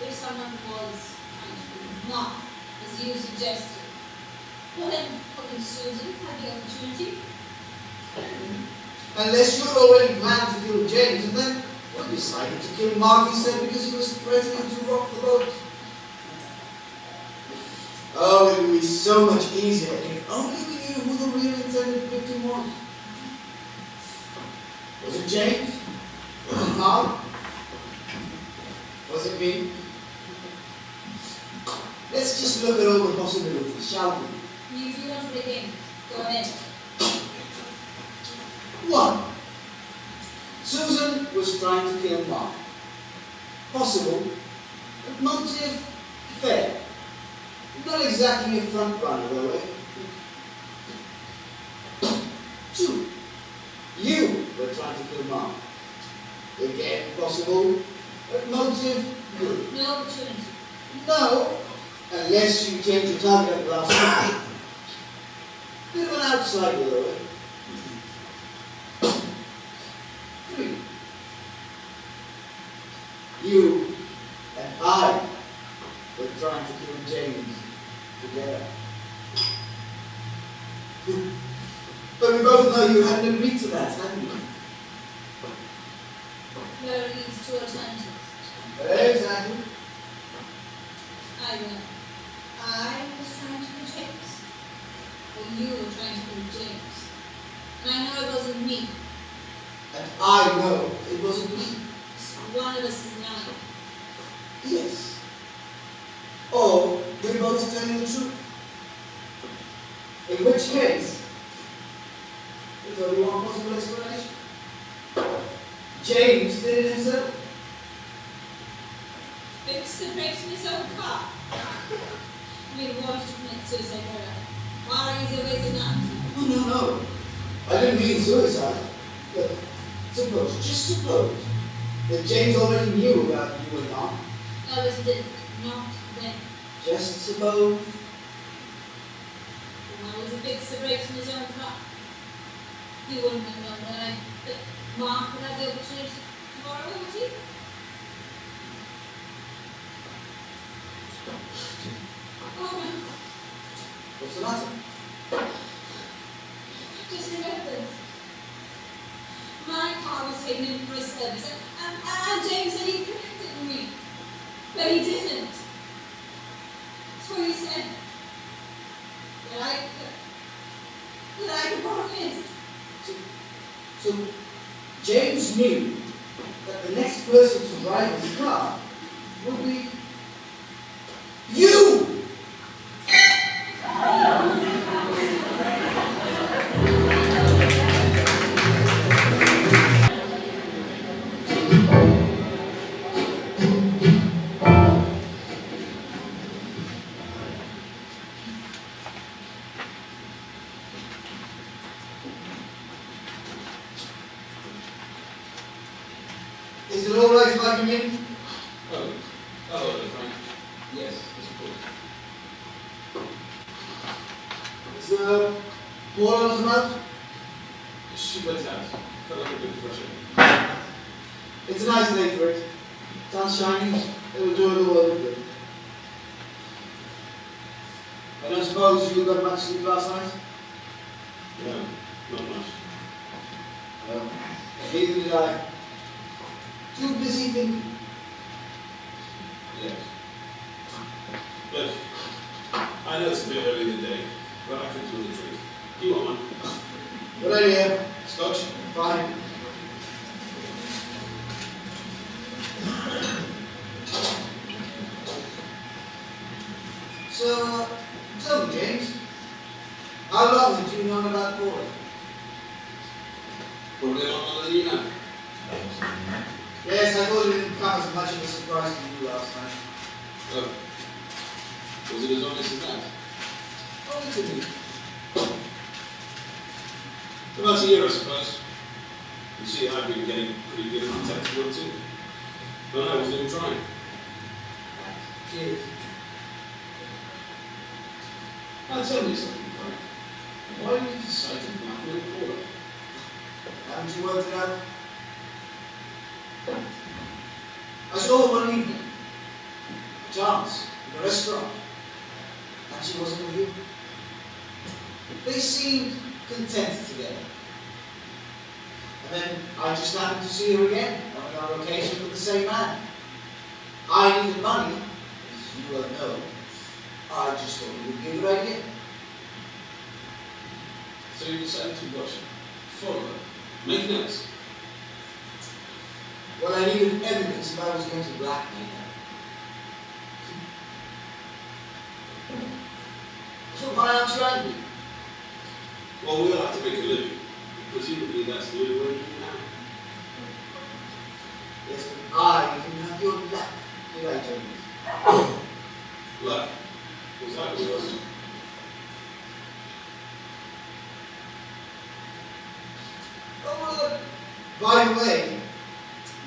If someone was trying to be not, as you suggested, well then, wouldn't Susan have the opportunity? Unless you'd already planned to kill James, and then we decided to kill Mark instead because he was threatening to rock the boat. Oh, it would be so much easier if only we you who the real intended victim was? Was it James? Was it Mark? Was it me? Let's just look at all the possibilities, shall we? You do want to begin. Go ahead. 1. Susan was trying to kill Mark. Possible, but motive fair. Not exactly a front runner, though, eh? 2. You were trying to kill Mark. Again, possible, but motive good. No opportunity. No, unless you change your target at the last minute. Bit of an outsider, though, eh? 3. You and I were trying to kill James together. But we both know you hadn't agreed to that, hadn't you? There are these two alternatives. Exactly. Either I was trying to kill James, or you were trying to kill James. And I know it wasn't me. And I know it wasn't me. So one of us is lying. Yes. Or we're both telling the truth. In which case, there's only one possible explanation. James did it himself. Fixed the brakes in his own car. I mean, what if you commit suicide murder? Why easier ways than that? Oh, no. I didn't mean suicide. But suppose, just suppose, that James already knew about you and Mark. No, but he didn't. Not then. Just suppose. Why was he fixed the brakes in his own car? He wouldn't have known that Mark would have the opportunity tomorrow, would he? Oh no. What's the matter? Just remember this. My car was taken in for a service, and James said he connected me. But he didn't. So he said that I could borrow his. So James knew that the next person to drive his car would be you! Is it all right if I come in? Oh, hello, Frank. Yes, it's good. Is Paul on the mouth? She went out. Felt like a bit fresh air. It's a nice day for it. Sun's shining. It will do the world good. I don't suppose you got much sleep last night? No, not much. No. Neither did I. Too busy thinking. Yes. Look, I know it's a bit early in the day, but I can do the treat. You want one? Good idea. Scotch? Fine. So, tell me, James, how long have you known about Paul? Probably a lot longer than you know. Yes, I thought it didn't come as much of a surprise to you last night. Oh. Was it as honest as that? Only to me. About a year, I suppose. You see, I've been getting pretty good at detective work too. But I wasn't even trying. Cheers. Now tell me something, Frank. Why did you decide to blackmail Paula? Haven't you worked it out? I saw her one evening, a chance, in a restaurant, and she wasn't with you. They seemed content together. And then I just happened to see her again on another occasion with the same man. I needed money, as you well know. I just thought it would be a good idea. So you decided to watch her, follow her, make notes. Well, I needed evidence if I was going to blackmail her. So why aren't you angry? Well, we all have to make a living. Presumably that's the only way you can have. Yes, but I didn't have your luck, did I, James? Luck. Was that what it was? Oh, by the way,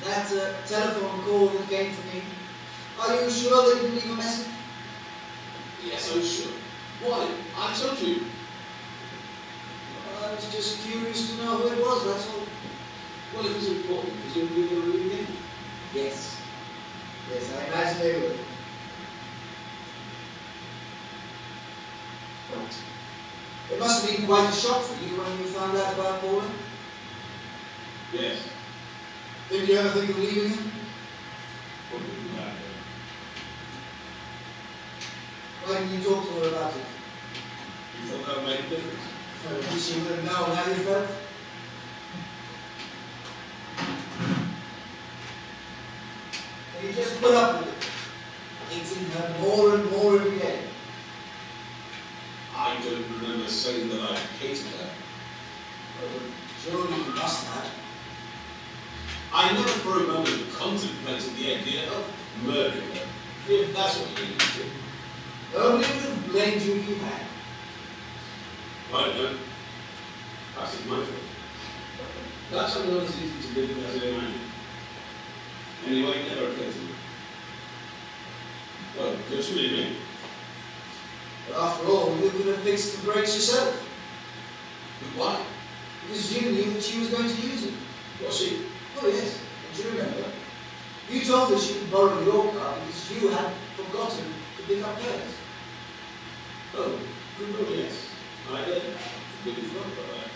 that telephone call that came from me, are you sure they didn't leave a message? Yes, I'm sure. Why? I told you. I was just curious to know who it was, that's all. Well, if it's important, presumably they'll ring again. Yes. Yes, I imagine they would. It must have been quite a shock for you when you found out about Paula. Yes. Did you ever think of leaving him? Probably not. Why didn't you talk to her about it? You thought that would make a difference? I wish you would have known how you felt. And you just put up with it, hating her more and more every day. I don't remember saying that I hated her. Well, surely you must have. I never for a moment contemplated the idea of murdering her, if that's what you mean to. Nobody would have blamed you if you had. I don't know. Perhaps it's my fault. Perhaps I'm not as easy to live with as I imagine. Anyway, it never occurred to me. Well, don't you believe me? But after all, you could have fixed the brakes yourself. But why? Because you knew that she was going to use it. Was she? Oh yes, don't you remember? You told her she could borrow your car because you had forgotten to pick up hers. Oh, yes. I did. Completely forgot about that.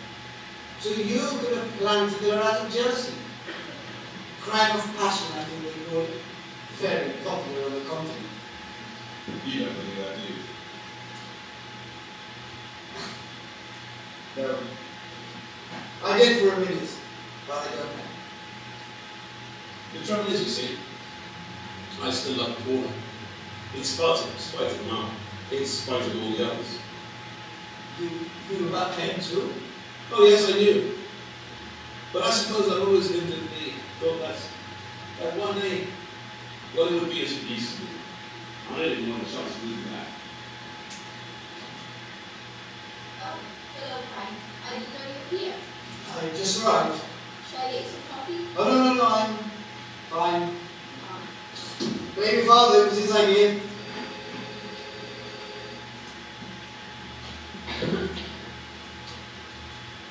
So you could have planted her out of jealousy. Crime of passion, I think they call it. Very popular on the continent. You don't believe that, do you? No. I did for a minute, but I don't know. The trouble is, you see, I still love Paula. In spite of Mum, in spite of all the others. You knew about men too? Oh yes, I knew. But I suppose I've always lived in the thought that one day, well, it would be as it used to be. I didn't want a chance to do that. Oh, hello, Frank. I didn't know you were here. I just arrived. Shall I get you some coffee? Oh, no, I'm fine. Um, Baby father, it was his idea.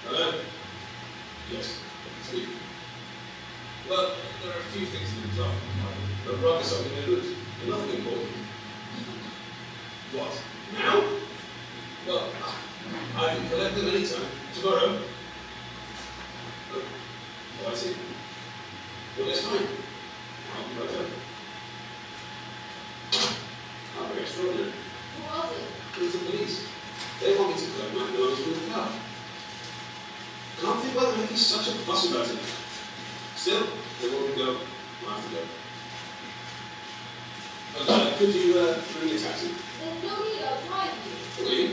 Hello? Yes, speak. Well, there are a few things to talk about, but rather something I would. Nothing important. What? Now? Well, I can collect them anytime. Tomorrow. Oh, I see. Well, that's fine. I'll be right over. How very extraordinary. who was it? It was the police. They want me to collect my belongings from the car. Can't think why they're making such a fuss about it. Still, they want me to go. I have to go. Could you bring a taxi? There's no need, I'll drive you. Really?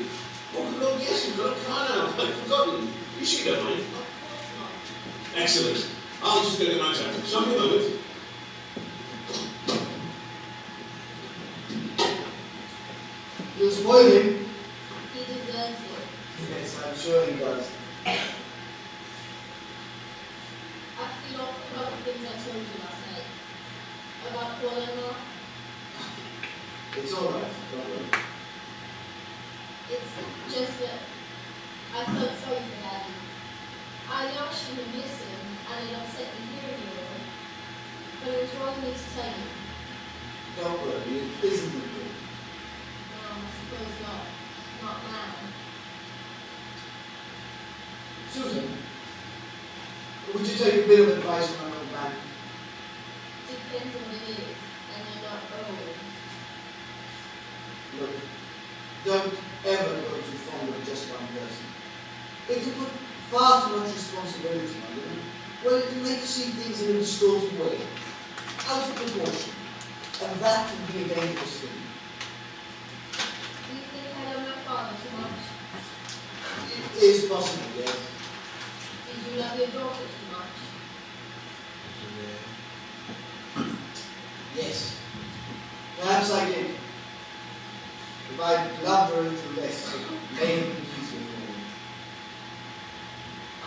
Oh, good Lord, yes, you've got a car now. I'd forgotten. You should go, mind. Of course not. Excellent. I'll just go get my taxi. Show me a moment. You'll spoil him. He deserves it. Yes, I'm sure he does. I feel awful about the things I told you last night. About Paul and Laura. It's all right, don't worry. It's just that I felt sorry for Daddy. I know I shouldn't have listened, and it upset me hearing you all. But it was wrong of me to tell you. Don't worry, it isn't important. No, I suppose not. Not now. Susan, would you take a bit of advice from an old man? Depends on what it is, and you're not old. Look, don't ever grow too fond of just one person. It will put far too much responsibility on them. Well, it can make you see things in a distorted way, out of proportion. And that can be a dangerous thing. Do you think I love my father too much? It is possible, yes. Did you love your daughter too much? Yes. Perhaps I did. If I loved her a little less, it may have been easier for me.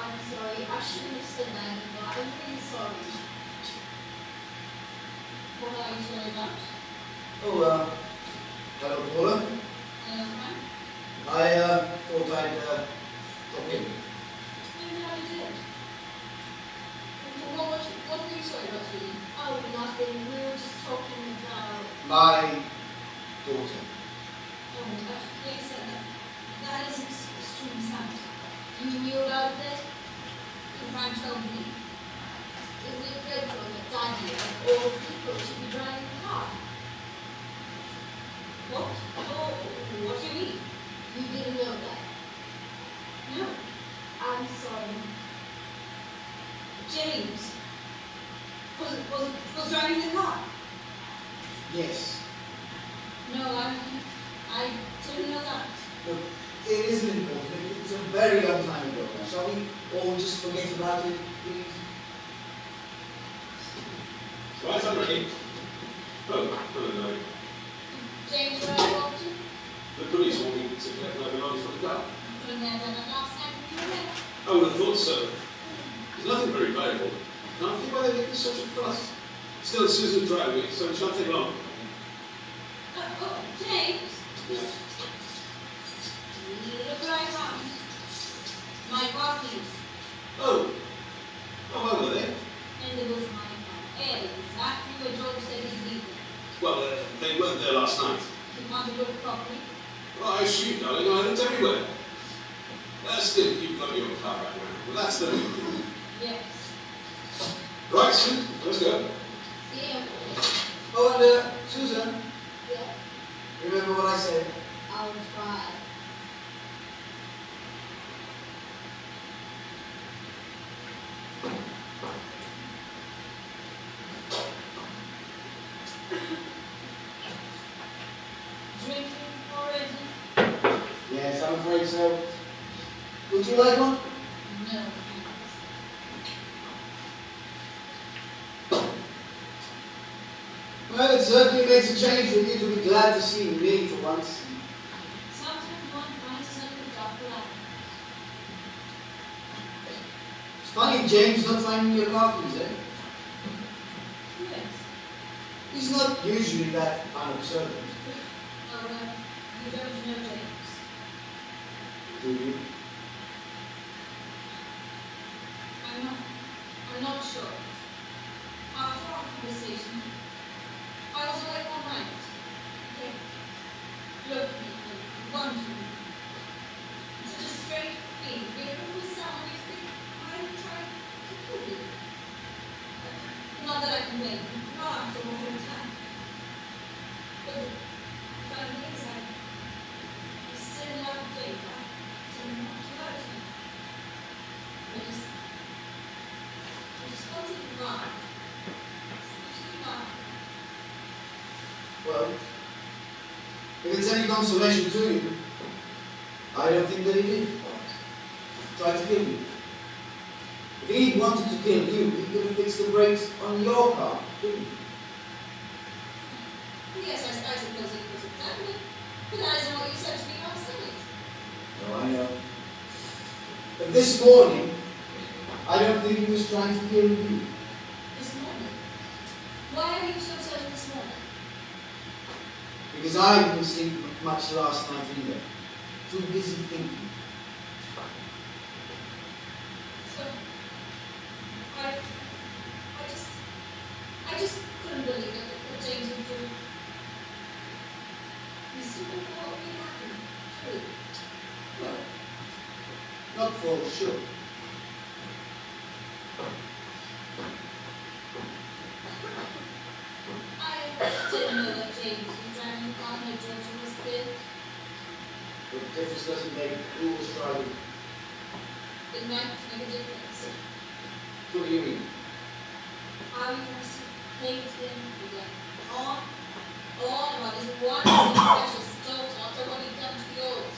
I'm sorry, I shouldn't have said that anymore. I'm really sorry. What are you sorry about? Oh, hello, Paula. Fine. I thought I'd drop in. Maybe how you did. What were you sorry about, sweetie? Oh, nothing. We were just talking about... My daughter. Oh, yes, that is extremely sad. You knew about it? And Frank told me. Isn't it dreadful that Daddy of all people should be driving the car? What? Oh, what do you mean? You didn't know that? No. I'm sorry. James was driving the car. Yes. No, I didn't know that. Look, it isn't important. It's a very long time ago now. Shall we all just forget about it, please? Right, I'm ready. Oh, no. James, where are you off to? The police want me to collect my belongings from the car. Couldn't have done it last time you were there. I would have thought so. There's nothing very valuable. Can't think why they make such a fuss. Still, Susan's driving, so it shan't take long. James, Yeah. look right round. My car keys. Oh, where were they? In the bush of my car. Exactly where George said he's leaving. Well, they weren't there last night. You want to go to property? Well, I assume, darling, I looked everywhere. Still, you've got your car back now. Well, that's the main thing. Yes. Right, Sue, let's go. See you. Oh, and Susan, Yeah. remember what I said? I'll try. Drinking already? Yes, I'm afraid so. Would you like one? No. Well, it certainly makes a change for you to be glad to see me for once. Sometimes one finds something to life. It's funny James not finding your car keys, eh? Yes. He's not usually that unobservant, Oh, you don't know James. do you? I'm not sure. After our conversation, I was awake all night. Okay. Look at me, want to. It's such a strange thing. Being with someone you think I'm trying to kill you. Not that I can blame you, not after all the time. But the thing is, I still love Jada. So much about him. I just wanted to run. Especially now. Well, if it's any consolation to you, I don't think that he did try to kill you. If he wanted to kill you, he could have fixed the brakes on your car, couldn't he? Yes, I suppose it was exactly. But that isn't what you said to me last night. No, I know. But this morning, I don't think he was trying to kill you. This morning. Why are you so certain this morning? Because I didn't sleep much last night either. Too busy thinking. So, I just couldn't believe it that James would do. You still don't know what really happened, surely. Well, not for sure. I didn't know that James was driving the car when George was killed. But difference doesn't make who was driving. It might make a difference. What do you mean? How you must hate him for going on about his one precious daughter after what he'd done to yours.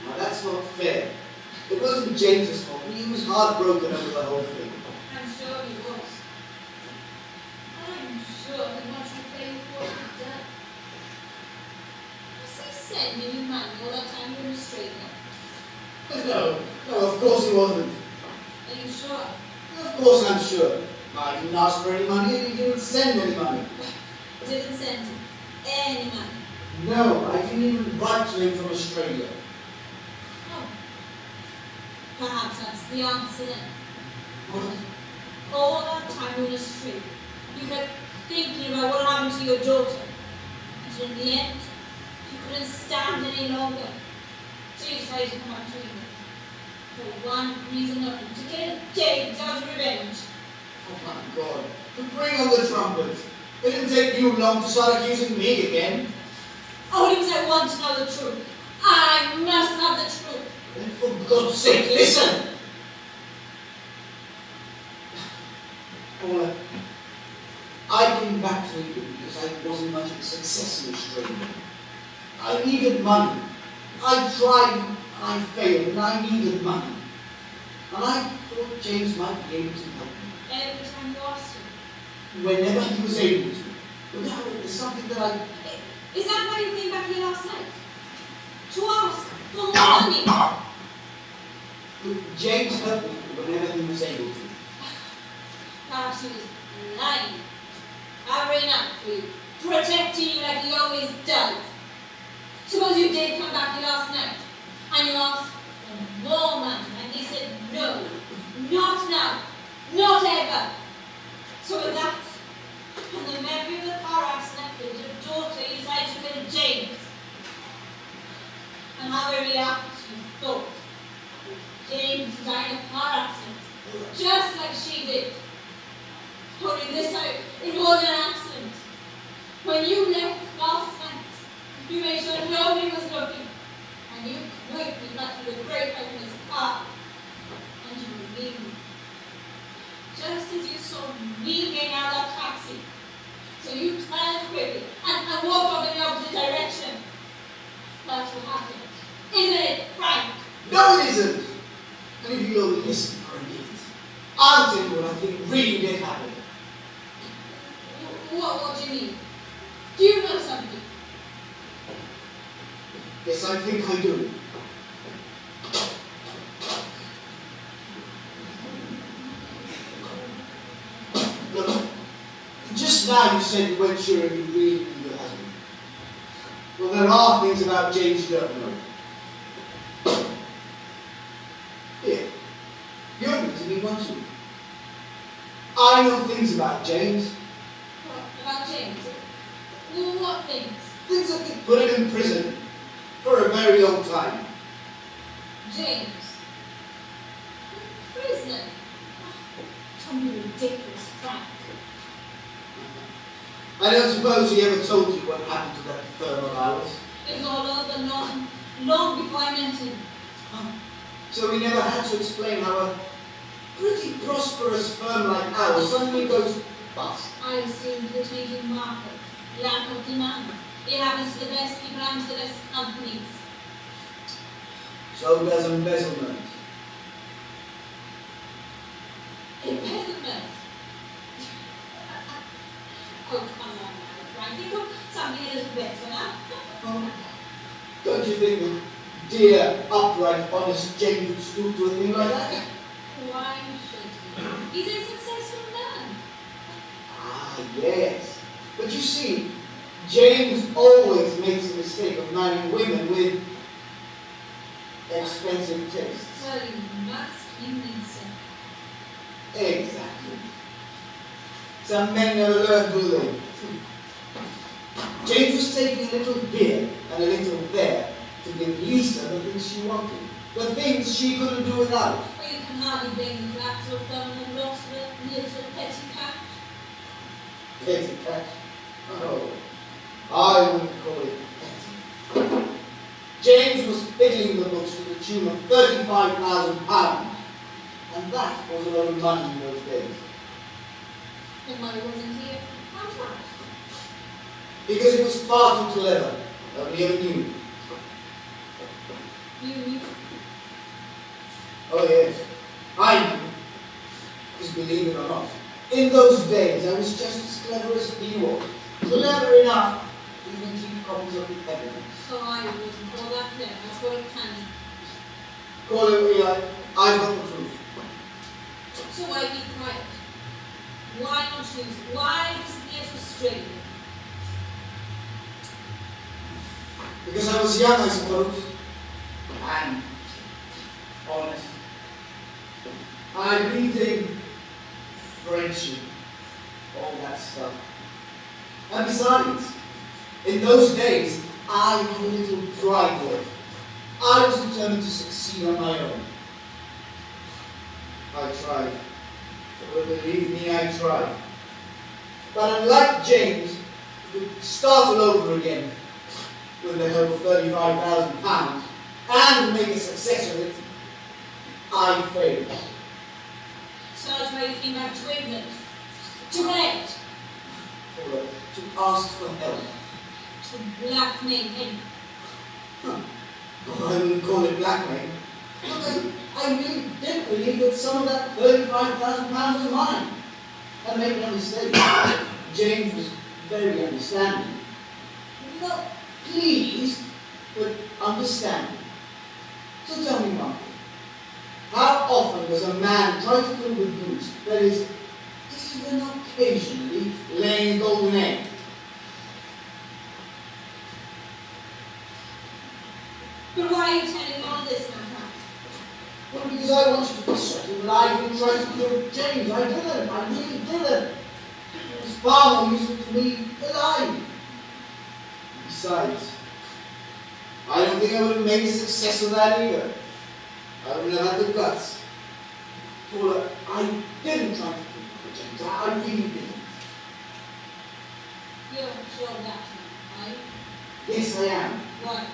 Now that's not fair. It wasn't James's fault. He was heartbroken over the whole thing. I'm sure he was. I'm sure he wants you to pay for what he's done. Was he sending you money all that time you were in Australia? No, of course he wasn't. Are you sure? Of course I'm sure. I didn't ask for any money and he didn't send any money. Didn't send him any money. No, I didn't even write to him from Australia. Oh. Perhaps that's the answer then. What? All that time you were in Australia, you kept thinking about what happened to your daughter. And in the end, you couldn't stand any longer. So you decided to come back to England. For one reason only, to kill James out of revenge. Oh my God. Bring on the trumpet. It didn't take you long to start accusing me again. Only because I want to know the truth. I must have the truth. Then for God's sake, listen! Paula, I came back to England because I wasn't much of a success in Australia. I needed money. I tried, and I failed, and I needed money. And I thought James might be able to help me. Every time you asked him. Whenever he was able to. But now it's something that I... Is that why you came back here last night? To ask for more money? But James helped me whenever he was able to. Perhaps he was lying, covering up for you, protecting you like he always does. Suppose you did come back here last night, and you asked for more money, and he said no, not now, not ever. So with that, and the memory of the car accident with your daughter, you decided to kill James. And how very apt you thought. James died in a car accident, just like she did. Only this time, it was an accident. When you left last night, you made sure nobody was looking, and you quickly got to the brake in his car, and you were leaving. Just as you saw me getting out of that taxi, so you turned quickly and walked off in the opposite direction. That's what happened. Isn't it, Frank? No, it isn't! And if you'll listen for a minute, I'll tell you what I think really did happen. What do you mean? Do you know something? Yes, I think I do. Look, just now you said you weren't sure if you really knew your husband. Well, there are things about James you don't know. Here, you're going to need one too. I know things about James. About James? Well, what things? Things that could put him in prison for a very long time. James. Prison? Don't be ridiculous, Frank. I don't suppose he ever told you what happened to that firm of ours. It was all over long before I met him. So we never had to explain how a pretty prosperous firm like ours suddenly goes bust. I assumed the changing market, lack of demand. It happens to the best people and to the best companies. So does embezzlement. Impediment. Oh, come on now, Frank. Think of something a little better now. Oh, don't you think that dear, upright, honest James would stoop to a thing like that? Why should he? He's a successful man. Ah, yes. But you see, James always makes the mistake of marrying women with expensive tastes. Well, you must, you need some. Exactly. Some men never learn, do they? James was taking a little here and a little there to give Lisa the things she wanted, the things she couldn't do without. Well, you can hardly blame the collapse of the loss of a little petty cash. Petty cash? Oh, I wouldn't call it petty. James was fiddling the books to the tune of £35,000, and that was a lot of money in those days. And money wasn't here. How's that? Because he was far too clever. Nobody ever knew. You knew. Oh yes, I knew. Because believe it or not, in those days I was just as clever as he was. Clever enough to even keep copies of the evidence. So I wouldn't call that clever. That's what it can. Call it what you like, I've got the proof. So why keep quiet? Why not choose? Why disappear to Australia? Because I was young, I suppose, and honest. I believed in friendship, all that stuff. And besides, in those days, I had a little pride left. I was determined to succeed on my own. I tried. Well, believe me, I tried. But unlike James, who could start all over again with the help of £35,000 and make a success of it, I failed. So that's why you came back to England. To collect. Or to ask for help. To blackmail him. Huh. Oh, I wouldn't call it blackmail. Look, I really did believe that some of that £35,000 was mine. And make no mistake, James was very understanding. Not pleased, but understanding. So tell me one thing. How often does a man try to prove a goose that is even occasionally laying a golden egg? But why are you telling me all this now, Frank? Well, because I want you to be certain that I didn't try to kill James. I didn't. I really didn't. It was far more useful to me alive. Besides, I don't think I would have made a success of that either. I wouldn't have had the guts. Paula, I didn't try to kill James. I really didn't. You're sure of that, right? Yes, I am. Why?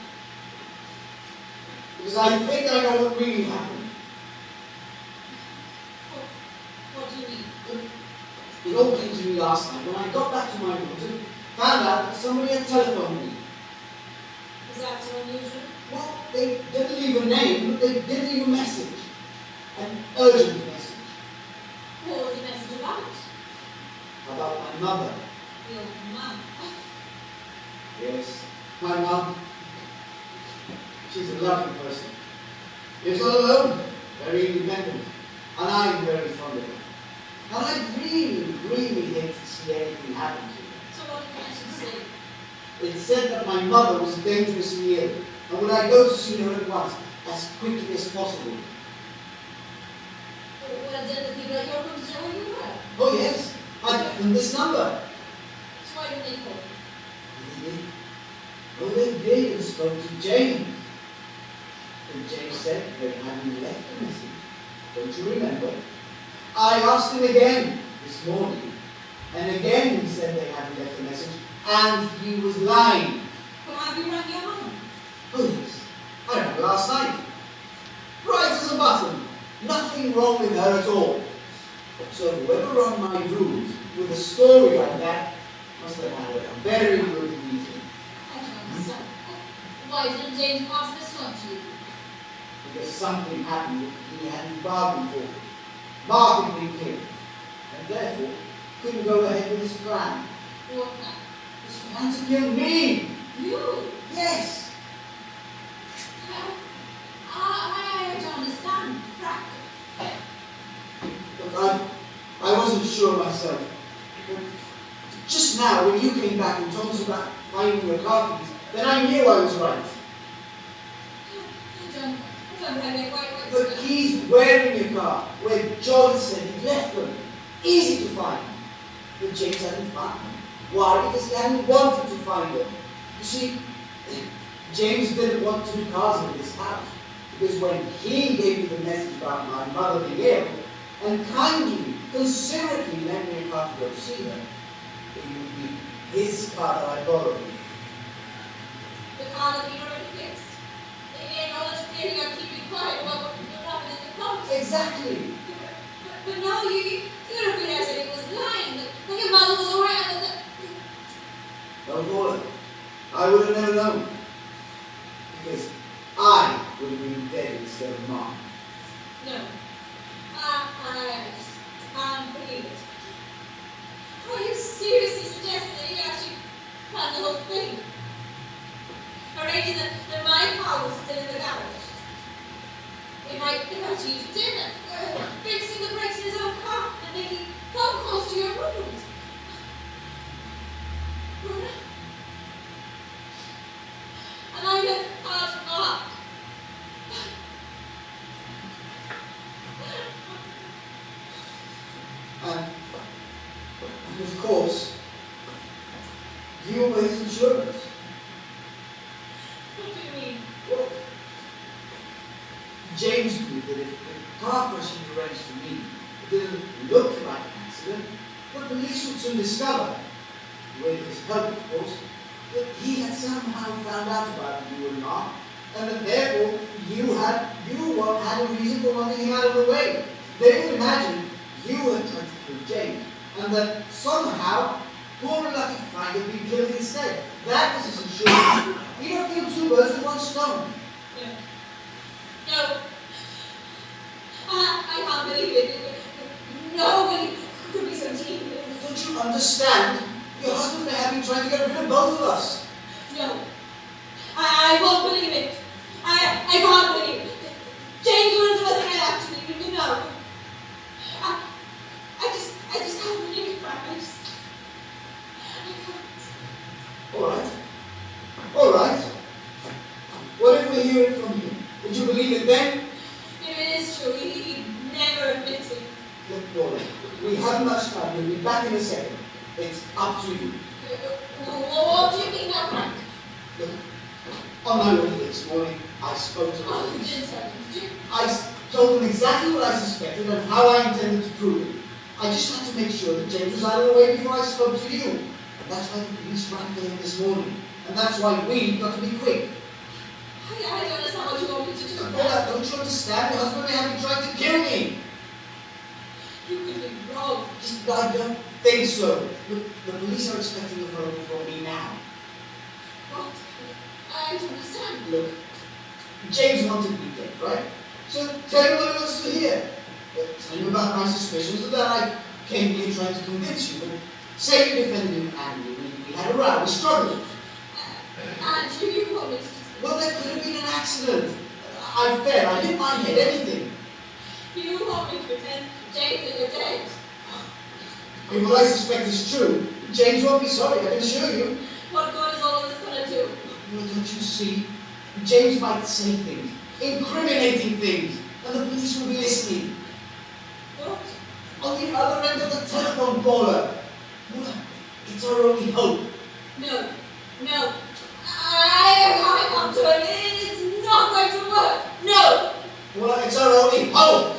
Because I think I know what really happened. What do you mean? It all came to me last night when I got back to my rooms and found out that somebody had telephoned me. Is that so unusual? Well, they didn't leave a name, but they did leave a message. An urgent message. What was the message about? About my mother. Your mum. Yes, my mum. She's a lovely person. Lives all alone, very independent, and I'm very fond of her. And I really, really hate to see anything happen to her. So what did the message say? It said that my mother was dangerously ill, and would I go to see her at once, as quickly as possible. Well, did the people at your room know where you were? Oh yes, I got from this number. So why didn't they call? Oh, they did and spoke to James. And James said they hadn't left a message. Don't you remember? I asked him again this morning, and again he said they hadn't left a message, and he was lying. Well, have you rang your mum? Oh yes, I rang last night. Right as a button. Nothing wrong with her at all. So whoever run my rooms with a story like that must have had a very good reason. I don't understand. Why didn't James pass this on to you? Because something happened that he hadn't bargained for. Bargained with him. And therefore couldn't go ahead with his plan. What plan? His plan to kill me! You? Yes! I don't understand. Frank. Look, I wasn't sure myself. But just now, when you came back and told us about finding your car keys, then I knew I was right. I don't really quite The keys were in your car, where John said he left them. Easy to find. But James hadn't found them. Why? Because he hadn't wanted to find them. You see, James didn't want two cars in his house. Because when he gave me the message about my mother being ill, and kindly, considerately lent me a car to go see her, it would be his car that I borrowed. The car that you already fixed. quiet about what happened in the past. Exactly. But no, you don't realize that he was lying, that your mother was alright, and that... No, Paula, I would have never known. Because I would have been dead instead of Mom. No. I just can't believe it. Are you seriously suggesting that you actually planned the whole thing? Arranging that my car was still in the garage? It might to use dinner, fixing the brakes in his own car, and making phone calls to your rooms. Rona? And I'm an art. And of course, you were his insurance. What do you mean? Well, James knew that if the car crash he'd arranged for me didn't look like an accident, the police would soon discover, with his help of course, that he had somehow found out about you and Mom, and that therefore you had a reason for wanting him out of the way. They would imagine you had tried to kill James, and that somehow poor lucky Frank had been killed instead. That was his insurance. He'd have killed two birds with one stone. No. I can't believe it. Nobody could be so devious. Don't you understand? Your husband may have been trying to get rid of both of us. No. I won't believe it. I can't believe it. James wouldn't do anything like that to me, you know. I just can't believe it, Frank. I can't. All right. What if we hear it from you? Would you believe it then? If it is true, he never admits it. Look, Paula, we haven't much time. We'll be back in a second. It's up to you. What do you mean now, Frank? Look, on my way here this morning, I spoke to the Oh, you police. didn't tell me, did you? I told them exactly what I suspected and how I intended to prove it. I just had to make sure that James was out of the way before I spoke to you. And that's why the police ran for him this morning. And that's why we've got to be quick. I don't understand what you want me to do. Paula, don't you understand? Your husband may have been trying to kill me. You could be wrong. Just, I don't think so. Look, the police are expecting a phone call from me now. What? I don't understand. Look, James wanted me dead, right? So tell him what he wants to hear. Tell him about my suspicions and that I came here trying to convince you. But say you defended him and we had a row, we struggled. And you want me to... Well, there could have been an accident. I fell, I hit my head, anything. You want me to pretend, James, that you're dead? If what I suspect is true, James won't be sorry, I can assure you. What good is all of this going to do? Well, don't you see? James might say things, incriminating things, and the police will be listening. What? On the other end of the telephone, Paula. Well, it's our only hope. No. I can't do it. It's not going to work. No. Well, it's our only hope.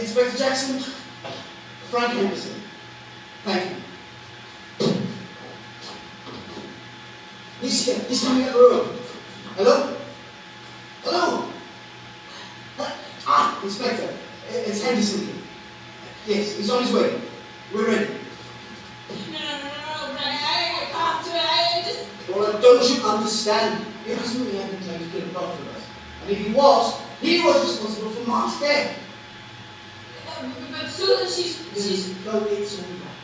Inspector Jackson, Frank Henderson. Thank you. He's here. He's coming up the road. Hello? Hello? Inspector. It's Henderson here. Yes, he's on his way. We're ready. No, Frank. I can't do it. I just... Well, don't you understand? Your husband may have been trying to kill both of us. And if he was responsible for Mark's death. But Susan, she's... No, it's all right.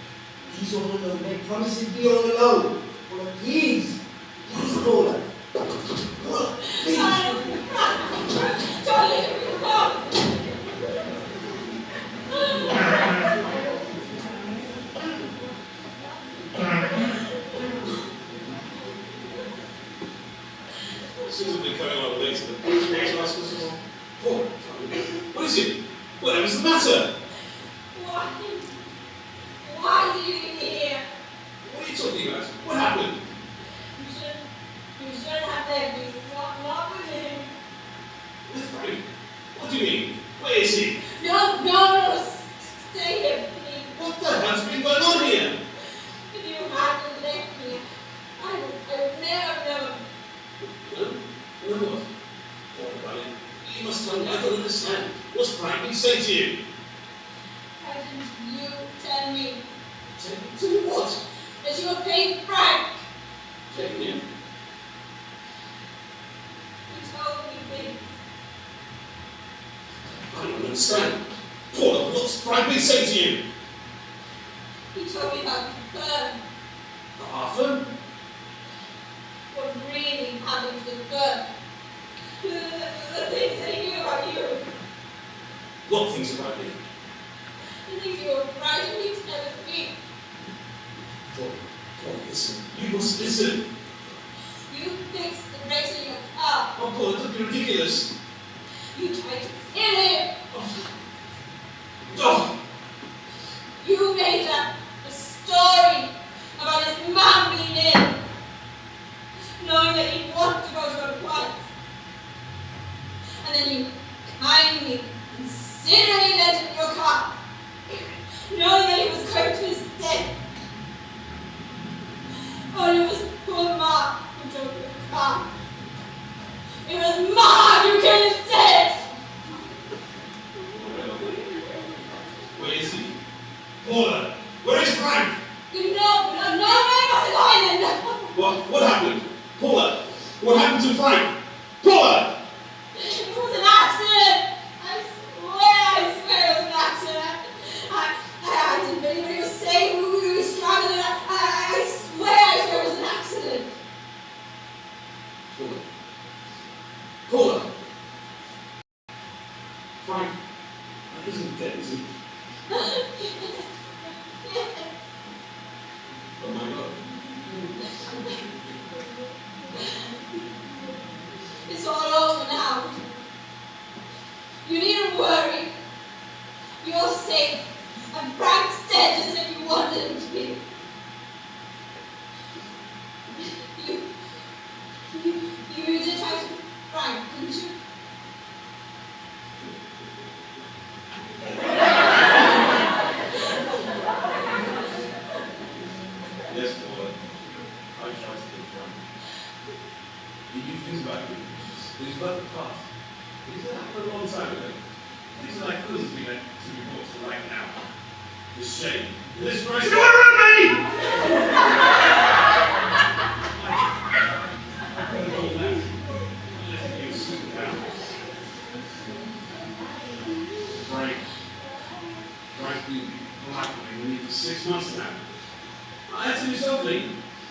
He's all alone. They promised he'd be all alone. Well, please, Paula. Paula, please. Don't leave me alone. Susan been coming on late to the police hospital. Poor what is it? Whatever's the matter? Why did you leave me here? What are you talking about? What happened? You should have left me. Not with him. With Frank? What do you mean? Where is he? No, stay here, please. What the hell's been going on here? If you hadn't left me, Tony, I don't understand. What's Frank been saying to you? Why didn't you tell me Tell you what? that you were paying Frank? Paying him? You told me things. I don't understand. Paula, what's Frank been saying to you? He told me about the firm. Arthur? What really happened to the firm. The things that he knew about you. What things about me? The things you were writing me to tell me. Paula, listen. You must listen. You fixed the brakes in your car. Oh, Paula, don't be ridiculous. You tried to kill him. Oh, You made up a story about his mom being ill, knowing that he'd want to go to her once. And then you kindly, considerately let him in your car, knowing that he was going to his death. Oh, it was poor Ma who drove your car. It was Ma who killed his dead. where is he? Paula, where is Frank? No, I mustn't go in there, no. What happened? Paula, what happened to Frank? Paula! It was an accident. I swear it was an accident. I didn't believe what he was saying. We were struggling. I swear it was an accident. Paula! Frank isn't dead, is he? Oh my God. It's all over now. You needn't worry. You're safe. And Frank's dead just as you wanted him to be. You did try to Frank, didn't you? Yes, Paula. I tried to kill Frank. He knew things about you. He's about the past. These happened a long time ago. These are like quizzes we meant to be brought to right now. The shame. The disgrace. You want to me! I could have told that. Let you sit down. Frank's been blackmailing me for 6 months now. I had to do something.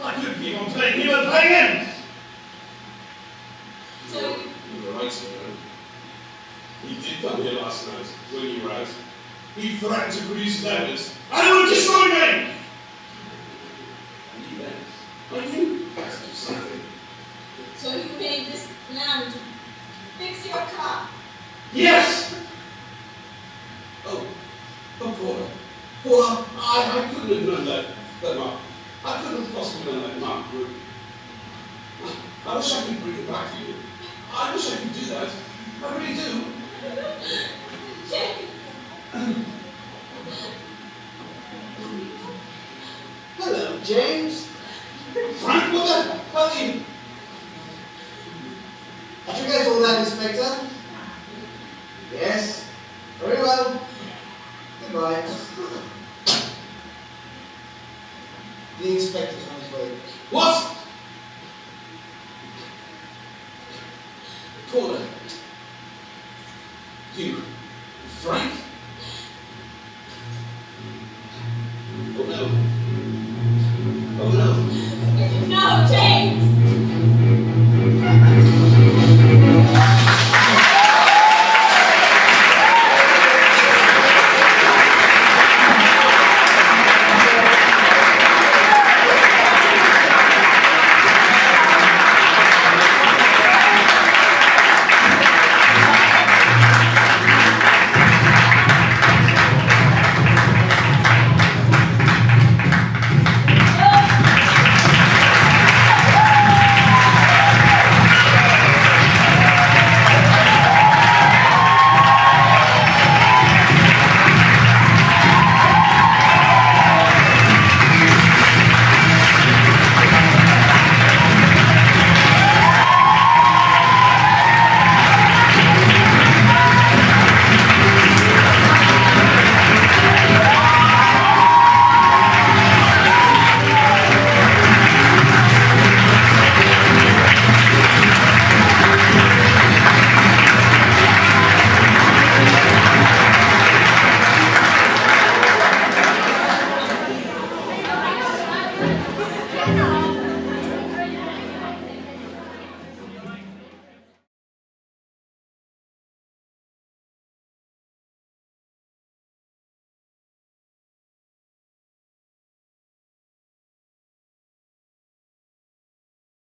I couldn't keep on playing him and playing him. So You were right, sir. He did come here last night when you were out. He threatened to produce evidence. And it would destroy me! And you then? I knew I had to do something. So you made this plan to fix your car. Yes! Oh, Paula. Paula, I couldn't have done that Mark. I couldn't have possibly done that, Mark. I wish I could bring it back for you. I wish I could do that. I really do. Jake, Hello, James. Frank, what the hell are you? Did you get all that, Inspector? Yes. Very well. Goodbye. The inspector's on his way. What? Paula. You. Frank? Oh no. Oh no. no, James. Hello.